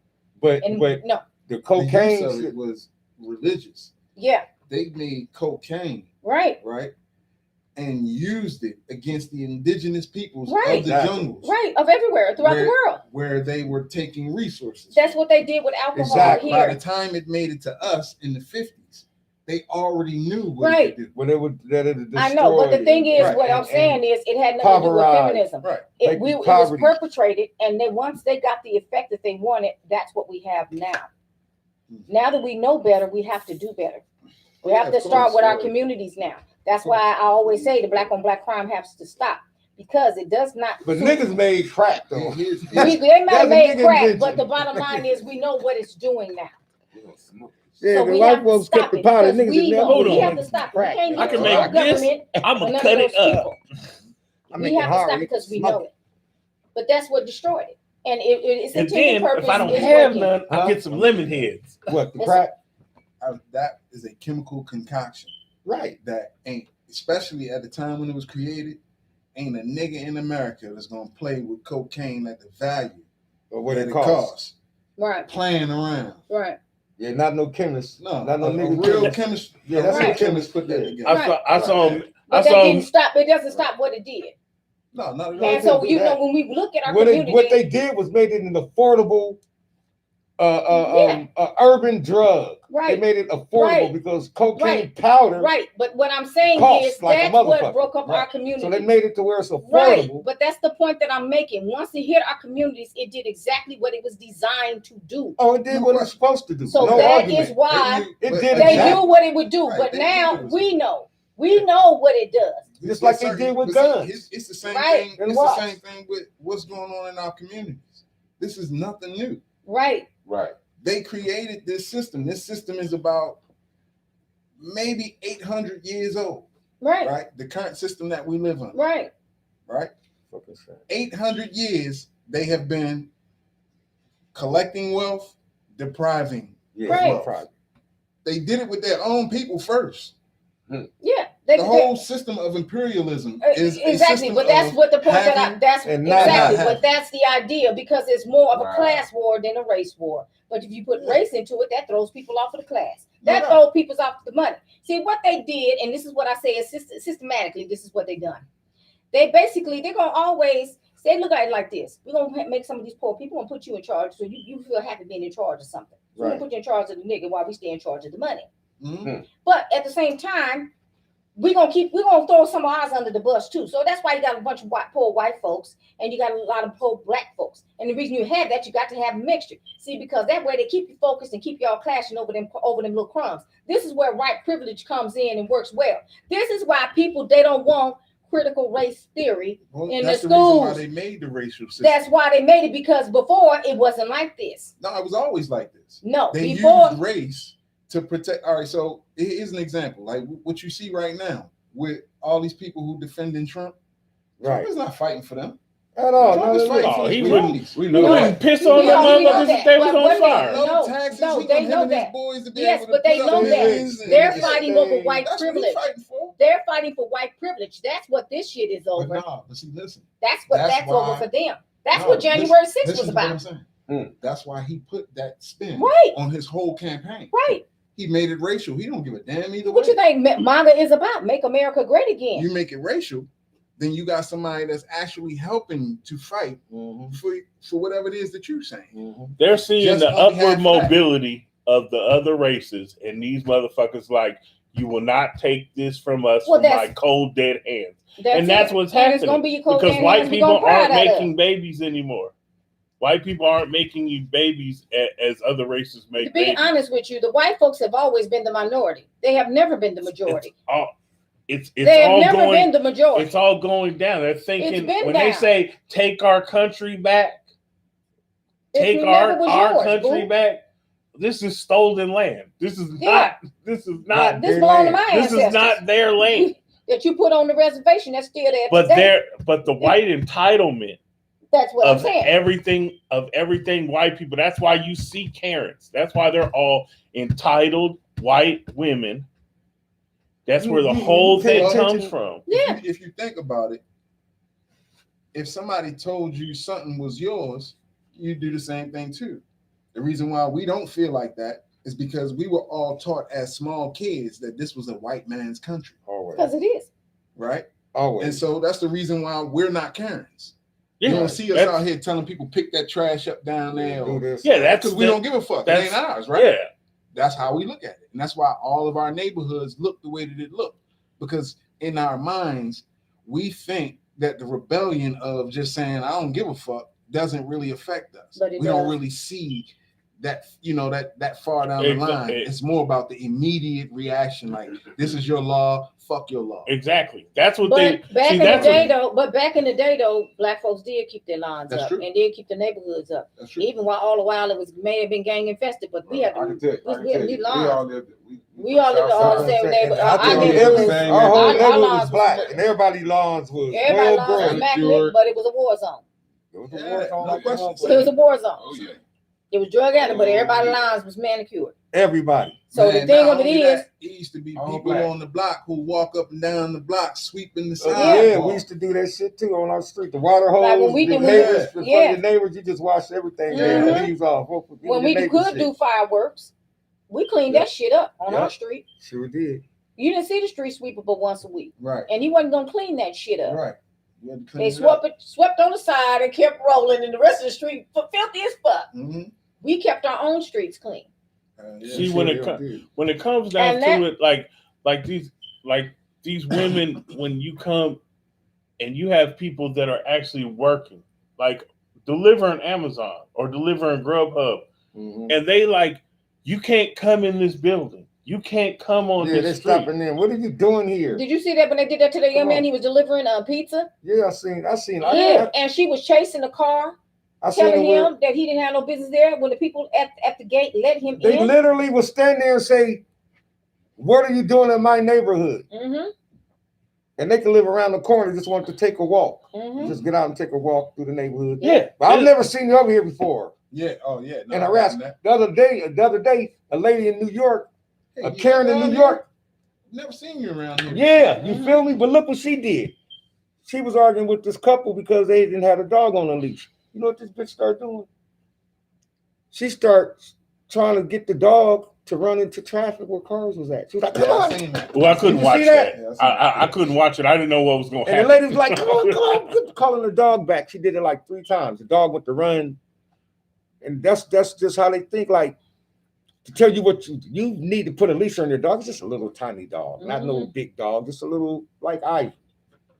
But And no, the The cocaine use of shit- it was religious. yeah, They made cocaine, right, right, and used it against the indigenous peoples Right. of the Exactly. jungles, right, of everywhere throughout the Where- world. where they were taking resources. That's what they did with alcohol Exactly. By the here. time it made it to us in the 50s, they already knew what Right. it could do. when it would that it I know, but the destroyed thing is, and- what I'm and- saying is, it had nothing to do with Pulverized. feminism. Right. Like It was poverty. perpetrated, and then once they got the effect that they wanted, that's what we have now. Now that we know better, we have to do better. We Yeah, have to of start course, with our yeah. communities now. That's why I always say the black on black crime has to stop because it does not. But niggas made crack though. Here's- they might have That's a made nigga crack, invention. but the bottom line is we know what it's doing now. We gonna smoke this. Yeah, So the we white have to folks stop kept the it powder. because Niggas we, had never Hold we on. have to stop it. We Crack. can't I get can no make this. government I'm or gonna none cut of it those up. people. I We make it have to hard. stop You because we smoke know it. But that's what destroyed it. And its And intended then purpose if I don't is have working. none, I'll get some lemon heads. What the That's- crack? That is a chemical concoction Right. that ain't, especially at the time when it was created, ain't a nigga in America that's gonna play with cocaine at the value Or what that it costs. Right, Playing around. right. Yeah, not no chemist. No, not no a nigga real chemist. chemist. Yeah, a that's real what chemist put that yeah. together. I saw him. I But that saw didn't him. stop. It doesn't stop what it did. No, not at No, all. And so do you that. know when we look at our What community, they did was made it an affordable urban drug. They Right. made it affordable Right. because cocaine Right. powder. Right. But what I'm saying Costs is like a that's what motherfucker. broke up our Right. community. So they made it to where it's affordable. Right, but that's the point that I'm making. Once it hit our communities, it did exactly what it was designed to do. Oh, it did what it's supposed to do. So no that argument. is why It But did they exactly. knew what it would do. Right, But they now knew it was- we know. We know what it does. Just like they Yes, did with but see, guns. It's the same Right. thing. And It's watch. the same thing with what's going on in our communities. This is nothing new. Right. Right. They created this system. This system is about maybe 800 years old, Right. right? The current system that we live on, Right. right? Fucking shit. 800 years they have been collecting wealth, depriving. Yeah, Right. no problem. They did it with their own people first. Yeah. They, The whole system of imperialism is a exactly, system but that's of what the point that I having that's and not exactly, having. but that's the idea because it's more of a Right. class war than a race war. But if you put Yeah. race into it, that throws people off of the class. No That doubt. throws people off the money. See what they did, and this is what I say is systematically. This is what they done. They basically they're gonna always say, look at it like this. We're gonna make some of these poor people and put you in charge, so you feel happy being in charge of something. So we're Right. gonna put you in charge of the nigga while we stay in charge of the money. Mhm. But at the same time, we're gonna throw some of ours under the bus too. So that's why you got a bunch of poor white folks and you got a lot of poor black folks. And the reason you have that, you got to have a mixture. See, because that way they keep you focused and keep y'all clashing over them little crumbs. This is where white privilege comes in and works well. This is why people they don't want critical race theory. Well, In that's the the reason why schools. they made the racial system. That's why they made it, because before it wasn't like this. No, it was always like this. No, They before used race to protect. All right, so here's an example, like what you see right now with all these people who defending Trump. Right. Trump is not fighting for them. At all. Trump None is of fighting that. for No, his he cronies. We You know that. wouldn't piss on We them know motherfuckers that, if they was but on wait a minute, fire. no, taxes. no, He they want know him and his that. boys to be Yes, able to but they put up know their that. hands and- They're Yeah. fighting over white That's what privilege. he's fighting for. They're fighting for white privilege. That's what this shit is But over. no, but see, listen. That's what That's that's over why- for them. That's No, what January 6th listen was to what I'm about. saying. That's why he put that spin Right. on his whole campaign. Right. He made it racial. He don't give a damn either What way. you think MAGA is about? Make America great again. You make it racial, then you got somebody that's actually helping to fight for whatever it is that you're saying. They're seeing Just the on behalf upward of that. mobility of the other races, and these motherfuckers like, you will not take this from us Well, from my that's- cold dead hands. That's That's it. what's And it's happening, gonna be your cold because hand white hands we people gonna pride aren't out of. making babies anymore. White people aren't making you babies as other races To make be babies. honest with you, the white folks have always been the minority. They have never been the majority. It's They have all never going. been the majority. It's all going down. They're thinking been when they down. say take our country back, It take never was our yours, country boo. back. This is stolen land. This is Yeah. not. This is not. This belonged to my This ancestors. is not their land. That you put on the reservation. That's still there But today. but the white entitlement That's what I'm of saying. everything white people. That's why you see Karens. That's why they're all entitled white women. That's where the whole pay thing attention- comes from. Yeah. If you think about it, if somebody told you something was yours, you do the same thing too. The reason why we don't feel like that is because we were all taught as small kids that this was a white man's country, Always. Because it is. right? Always. And so that's the reason why we're not Karens. Yeah, You don't see us that's- out here telling people pick that trash up down there, Do or, this. Yeah, that's because we don't give a fuck. It that's- ain't ours, right? Yeah, That's how we look at it. And that's why all of our neighborhoods look the way that it look. Because in our minds, we think that the rebellion of just saying, I don't give a fuck, doesn't really affect us. But it We don't does. really see that, that far down Exa- the line. it- It's more about the immediate reaction, like, this is your law, fuck your law. exactly. That's what But they back see. in the That's day, what, back in the day, though, black folks did keep their lines That's up true. and did keep the neighborhoods up. That's true. Even while all the while it may have been gang infested, but we had I to. can tell you, we lines. all lived. We all lived South on the Side. same neighborhood. I Our think neighborhood- our whole our neighborhood lawns was was- black, and everybody's lawns was Everybody well lines was grown. immaculate, but it was a war zone. It was a Yeah, war zone no like question. motherfucker. It was a war zone. Oh yeah. It was drug addict, but everybody's yeah. lines was manicured. Everybody. So Man, the thing not of it only is, that, it used to be All people black. on the block who walk up and down the block sweeping the Yeah, sidewalk. we used to do that shit too on our street. The water hose, Like when we the did- neighbors, in front yeah. of your neighbors, you just wash everything down, Mhm. leaves off. when we could do fireworks, we cleaned that shit up on Yeah. our street. Sure did. You didn't see the street sweeper but once a week, Right, and he wasn't gonna clean that shit up. right. You had to clean They it up. swept on the side and kept rolling, and the rest of the street filthy as fuck. Mhm. We kept our own streets clean. See, when it comes down And to that- it, like these women, when you come and you have people that are actually working, like delivering Amazon or delivering Grubhub, Mhm. and they like, you can't come in this building. You can't come on Yeah, they this street. stopping in. What are you doing here? Did you see that when they did that to the young Come man? on. He was delivering pizza. Yeah, I seen. Yeah, and she was chasing the car, I seen telling it where him that he didn't have no business there. When the people at the gate let him they in. literally will stand there and say, "What are you doing in my neighborhood?" Mm-hmm. And they can live around the corner. Just want to take a walk. Mm-hmm. Just get out and take a walk through the neighborhood. Yeah, But I've never seen you over here before. Yeah. Oh yeah. No, And I harass. done that. The other day, a lady in New York, Hey, a you Karen in around New here? York. Never seen you around here. Yeah, you feel me? But look what she did. She was arguing with this couple because they didn't have a dog on a leash. You know what this bitch started doing? She starts trying to get the dog to run into traffic where cars was at. She was like, "Come Yeah, on!" I seen that. Well, I couldn't Did you watch see that. that? Yeah, I seen that. I couldn't watch it. I didn't know what was going to And the happen. lady was like, "Come on!" Calling the dog back. She did it like 3 times. The dog went to run, and that's just how they think. Like, to tell you what you need to put a leash on your dog. It's just a little tiny dog, not no big dog. Just a little like Ivy.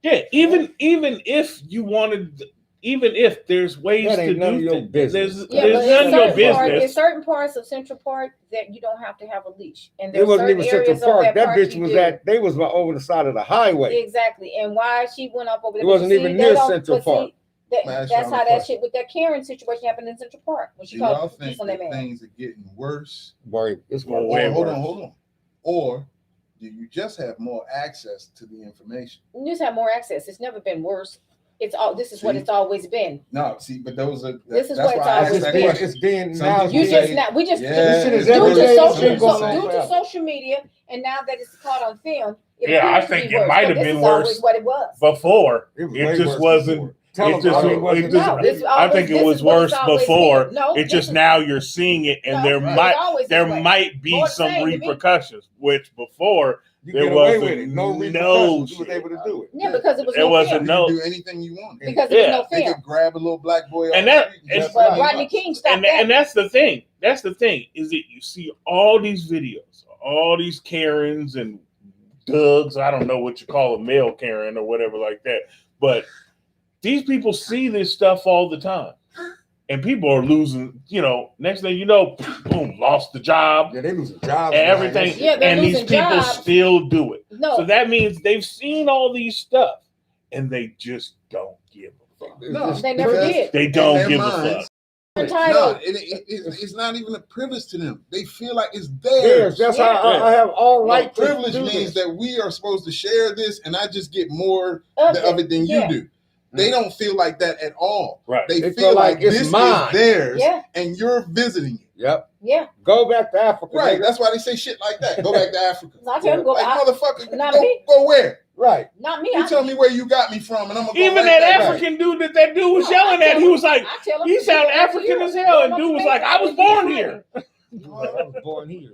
Yeah, even if you wanted, even if there's ways That to ain't none do of your things, business. Yeah, there's but none of your in business. certain parts of Central Park that you don't have to have a leash, and It there's wasn't certain even Central areas of Park. That park bitch you was do. at. They was over the side of the highway. Exactly, and why she went up over there? It wasn't but you even see, near they don't- Central but see, Park. that's y'all how a that question. shit with that Karen situation happened in Central Park when she Do y'all called the think police on that that man. things are getting worse? Boy, it's Well, going way Or hold worse. on, hold on. Or do you just have more access to the information? You just have more access. It's never been worse. It's all. This is what See? it's always been. No, see, but those are This is that's what it's why I always asked It's that been. being, question. it's being Some now. people You It's just being, not. We just Yeah, this shit is due every to day. social This shit going on due to forever. social media, and now that it's caught on film. It Yeah, I appears to think be it worse, might but have this been is always worse what it was. before. It was It way just worse wasn't. before. Tell It them, just, I mean, it wasn't just, No, this I think always- it this was is what worse it's always before. been. No, It's this just is- now you're seeing it, and No, there it was might always this way. might be Lord some save me. repercussions. Which before you there get away wasn't with it. No no repercussions. You was shit. able to do it. Yeah, because it was There no wasn't film. You no- can do anything you want. Because there was Yeah, no They film. could grab a little black boy And off that- the street and and- just But run Rodney him. King stopped and that. that's the thing. That's the thing is that you see all these videos, all these Karens and Dougs. I don't know what you call a male Karen or whatever like that, but these people see this stuff all the time, and people are losing. You know, next thing you know, boom, lost the job, Yeah, they losing jobs. and everything. Yeah, they're and these losing people jobs. still do it. No, So that means they've seen all these stuff, and they just don't give a fuck. No, they never because did. They in don't their give a minds, fuck. No, Entitled. it's not even a privilege to them. They feel like it's Yes, theirs. that's Yeah. how I have all No, right to privilege do means this. that we are supposed to share this, and I just get more Of of it than Yeah. you do. They don't feel like that at all. Right. They They feel feel like like it's this mine. is theirs, Yeah. and you're visiting it. Yep. Yeah. Go back to Africa. Right. nigga. That's why they say shit like that. Go back to Africa. I tell them go Like back. motherfucker, Not go, me. go where? Right. Not me. You tell me where you got me from, and I'm gonna go Even right that back. African dude that dude was No, yelling I at, tell he him- was like, I tell them, he you sound go back to African Europe. as hell, Go and up dude to was like, I Mayflower was and get born money. here. I was born here.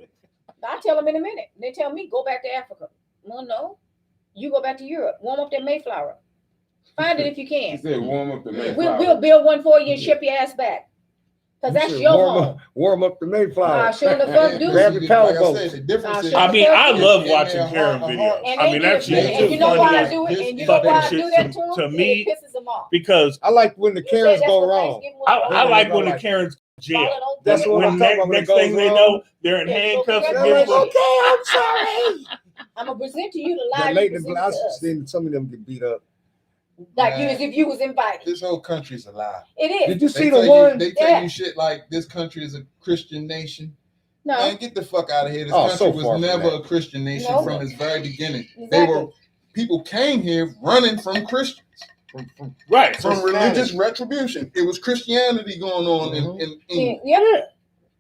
I tell them in a minute. They tell me go back to Africa. Well, no, you go back to Europe. Warm up that Mayflower. Find it if you He can. said warm up the We'll build one for you and ship your ass back. Cause that's your home. Warm up the Mayflower. I sure the fuck do. Grab your power Like I boat. said, the difference is. I mean, I And love they're watching hard- Karen a hard- videos. And I they mean, do that it, shit and is you know funny why I as do it, and you fucking know why I shit do that to to them. me. It pisses them off. because I like when the You said Karens that's go what wrong. Thanksgiving was I about. like Go when the like- Karens jail. Falling on That's them. what I'm talking about. When it Next thing goes they wrong, know, they're in Yeah, you go handcuffs. get They're Yeah, like, yeah. okay, I'm sorry. I'm gonna present to you the The lie you late presented I to us. seen some of them get beat up. Like you Man. as if you was invited. This whole country's a lie. It is. Did you They see tell the you- one? They tell Yeah. you shit like this country is a Christian nation. No. Man, get the fuck out of here. This Oh, country so was far from never that. a Christian nation No. from its very beginning. They Exactly. were people came here running from Christians, Right. from From religious Spanish. retribution. It was Christianity going on in Yeah. England. Yeah.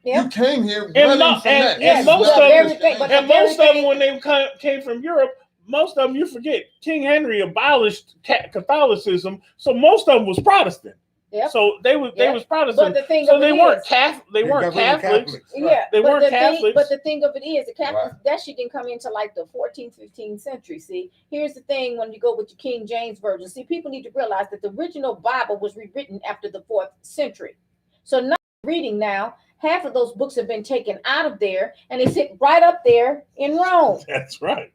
Yeah. You came here And running mo- from and- that. and Yes, most the of very them- thing, but And the very most of them, thing- when they came from Europe, most of them, you forget, King Henry abolished Catholicism, so most of them was Protestant. Yep. So they was But Protestant. the thing So of they it weren't is, Catholic. They weren't got rid of Catholics. yeah, They but weren't the Catholics. Thing, but the thing of it is, the Catholics, Right. that shit didn't come into like the 14th, 15th century. See, here's the thing: when you go with your King James version, see, people need to realize that the original Bible was rewritten after the 4th century. So now reading now half of those books have been taken out of there, and they sit right up there in Rome. That's right.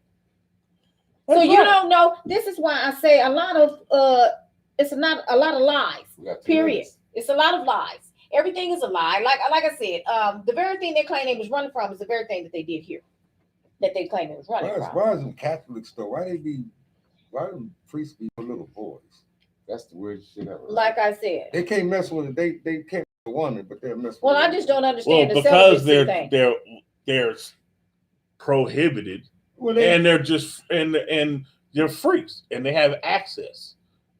So That's you right. don't know. This is why I say a lot of it's not a lot of lies. We got two Period. minutes. It's a lot of lies. Everything is a lie. Like I said, the very thing they claim they was running from is the very thing that they did here. That they claim it was running from. Why is them Catholics though? Why them priests be for little boys? That's the weirdest shit ever. Like I said. They can't mess with it. They can't with a woman, but they'll mess with Well, it. I just don't Well, understand the because celibacy thing. they're prohibited, Well, they, and they're just and they're freaks, and they have access,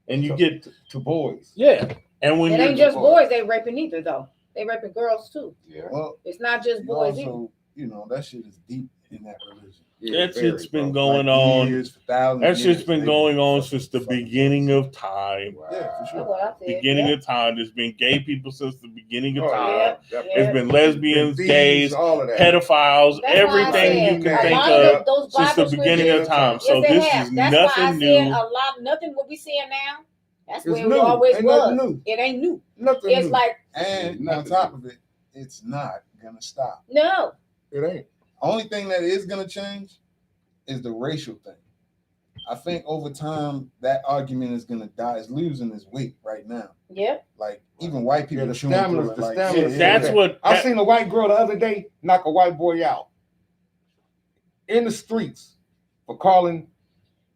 and you get to boys. yeah. And when It you're ain't just boys they raping either, though. They raping girls too. Yeah. Well, It's not just you boys either. also, that shit is deep in that religion. that very, shit's been bro. going Like on. years, for thousands That of shit's years, been they going on fucking- since the fucking- beginning of time. Wow. Yeah, for That's sure. what I said. Beginning yeah. of time. There's been gay people since the beginning of Oh, time. yeah. definitely. There's been lesbians, Thieves, gays, all of that. pedophiles, That's why I everything said you can a think lot of those since the Bible beginning scriptures- of time. Yes, So they this have. is That's why I nothing said new. nothing what we seeing now. That's It's where it new. always Ain't was. nothing new. It ain't new. Nothing It's new. like And on Nothing. top of it, it's not gonna stop. no. It ain't. Only thing that is gonna change is the racial thing. I think over time that argument is gonna die. It's losing its weight right now. Yep. Like even white people Yeah, the chewing through stamina's- it. the Like, stamina's- yeah, That's yeah. what I seen a white girl the other day knock a white boy out in the streets for calling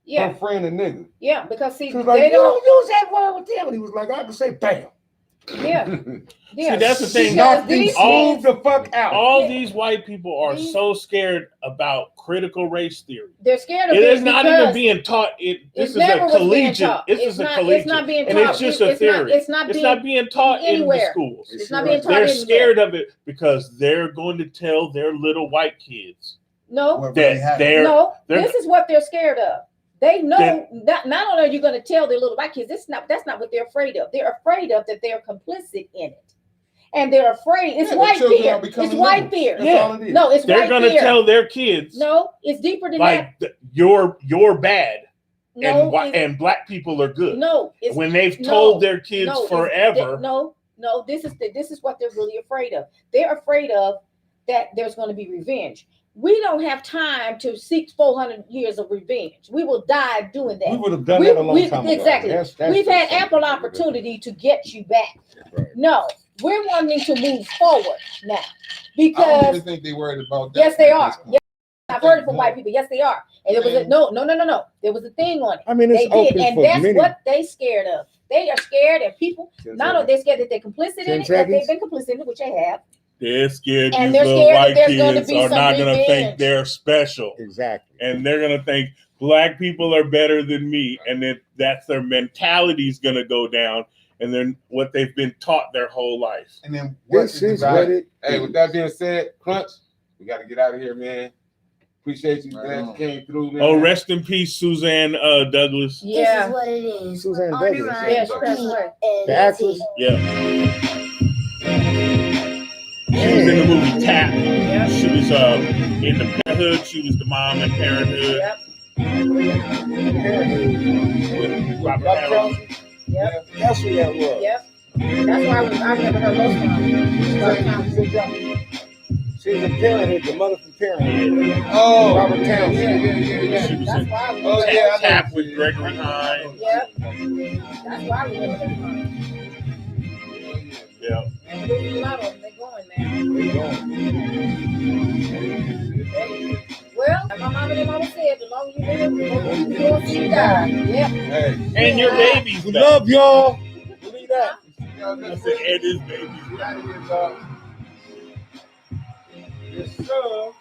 Yeah. her friend a nigga. Yeah. Because see, She was like, they "You don't. don't use that word with him." And he was like, "I can say bam." Yeah. Yeah. that's the thing. Because Knocked him these all- kids, smooth the fuck out. all Yeah. these white people are These- so scared about critical race theory. they're scared of It it. is not because even being taught. This it is never a was being collegiate. taught. This It's is a not. collegiate, It's not being and taught. it's just a It's not- theory. It's not It's being. not being taught in the anywhere. schools. It's not being taught They're anywhere. scared of it because they're going to tell their little white kids No. What that really happened. they're No. they're- This is what they're scared of. They know That- not only are you going to tell their little white kids, that's not what they're afraid of. They're afraid of that they're complicit in it. And they're afraid. It's Yeah, white the children fear. are becoming It's white liberals. fear. That's Yeah. all it is. No, it's they're white going to fear. tell their kids No, it's deeper than that. like you're bad No, and black people are good. no, it's When they've no, told their kids no, it's- forever. No, this is what they're really afraid of. They're afraid of that there's going to be revenge. We don't have time to seek 400 years of revenge. We will die doing that. We would have done that a long time ago. Exactly. That's We've had just ample something. opportunity to get you back. Right. No, we're wanting to move forward now I don't because even think they worried about that. yes, they at are. this point. Yes, I've heard it from white people. Yes, they are. And there was a no. There was a thing on it. I mean, They it's did, open and for that's many. what they scared of. They are scared, and people not only they're scared that they're complicit 10 in it, that they've seconds. been complicit in it, which they have. They're scared And these they're little scared that white there's gonna kids be are some not going to think revenge. they're special. Exactly. And they're going to think black people are better than me. And then that's their mentality is going to go down. And then what they've been taught their whole life. And then what This is divided- what it. Hey, with that being said, Crunch, we got to get out of here, man. Appreciate you. Right Glad you on. came through, man. Oh, rest in peace, Suzanne Douglas. This Yeah. is what it is. Suzanne On the Douglas, run, Yes, that's right. The actress. Yeah. She was in the movie Tap. Yep. She was in the Parenthood. She was the mom in Parenthood Yep. with Robert Harrelson. Yep. That's who that was. Yep. That's why I remember her most from. She was in Parenthood, the mother from Parenthood. Oh, Robert Townsend. yeah. She was That's in why I remember Oh, her. yeah. Tap with Gregory Hines. Yep. That's why I remember her from. Yeah. And there's a lot of them. They're going now. They going. Well, like my mom and them always said, the longer you live, the more you go see you die. Yep. Hey, And your baby's We back. love y'all. Believe that. I said, and his baby's we back. out of here, dog. Yes, sir.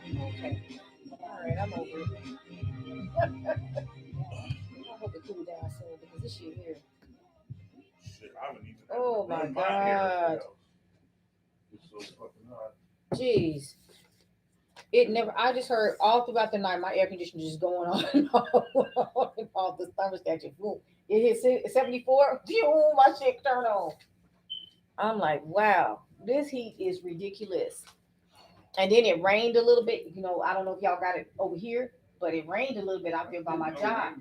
All right, I'm over it. I hope it cool down soon because this shit here. Shit, I haven't even Oh, my run hair. God. It's so fucking hot. Jeez. It never, I just heard all throughout the night my air conditioner just going on and off and off. The thermostat just boom. It hit 74. Boom, my shit turned on. I'm like, wow, this heat is ridiculous. And then it rained a little bit. You know, I don't know if y'all got it over here, but it rained a little bit out there by my job.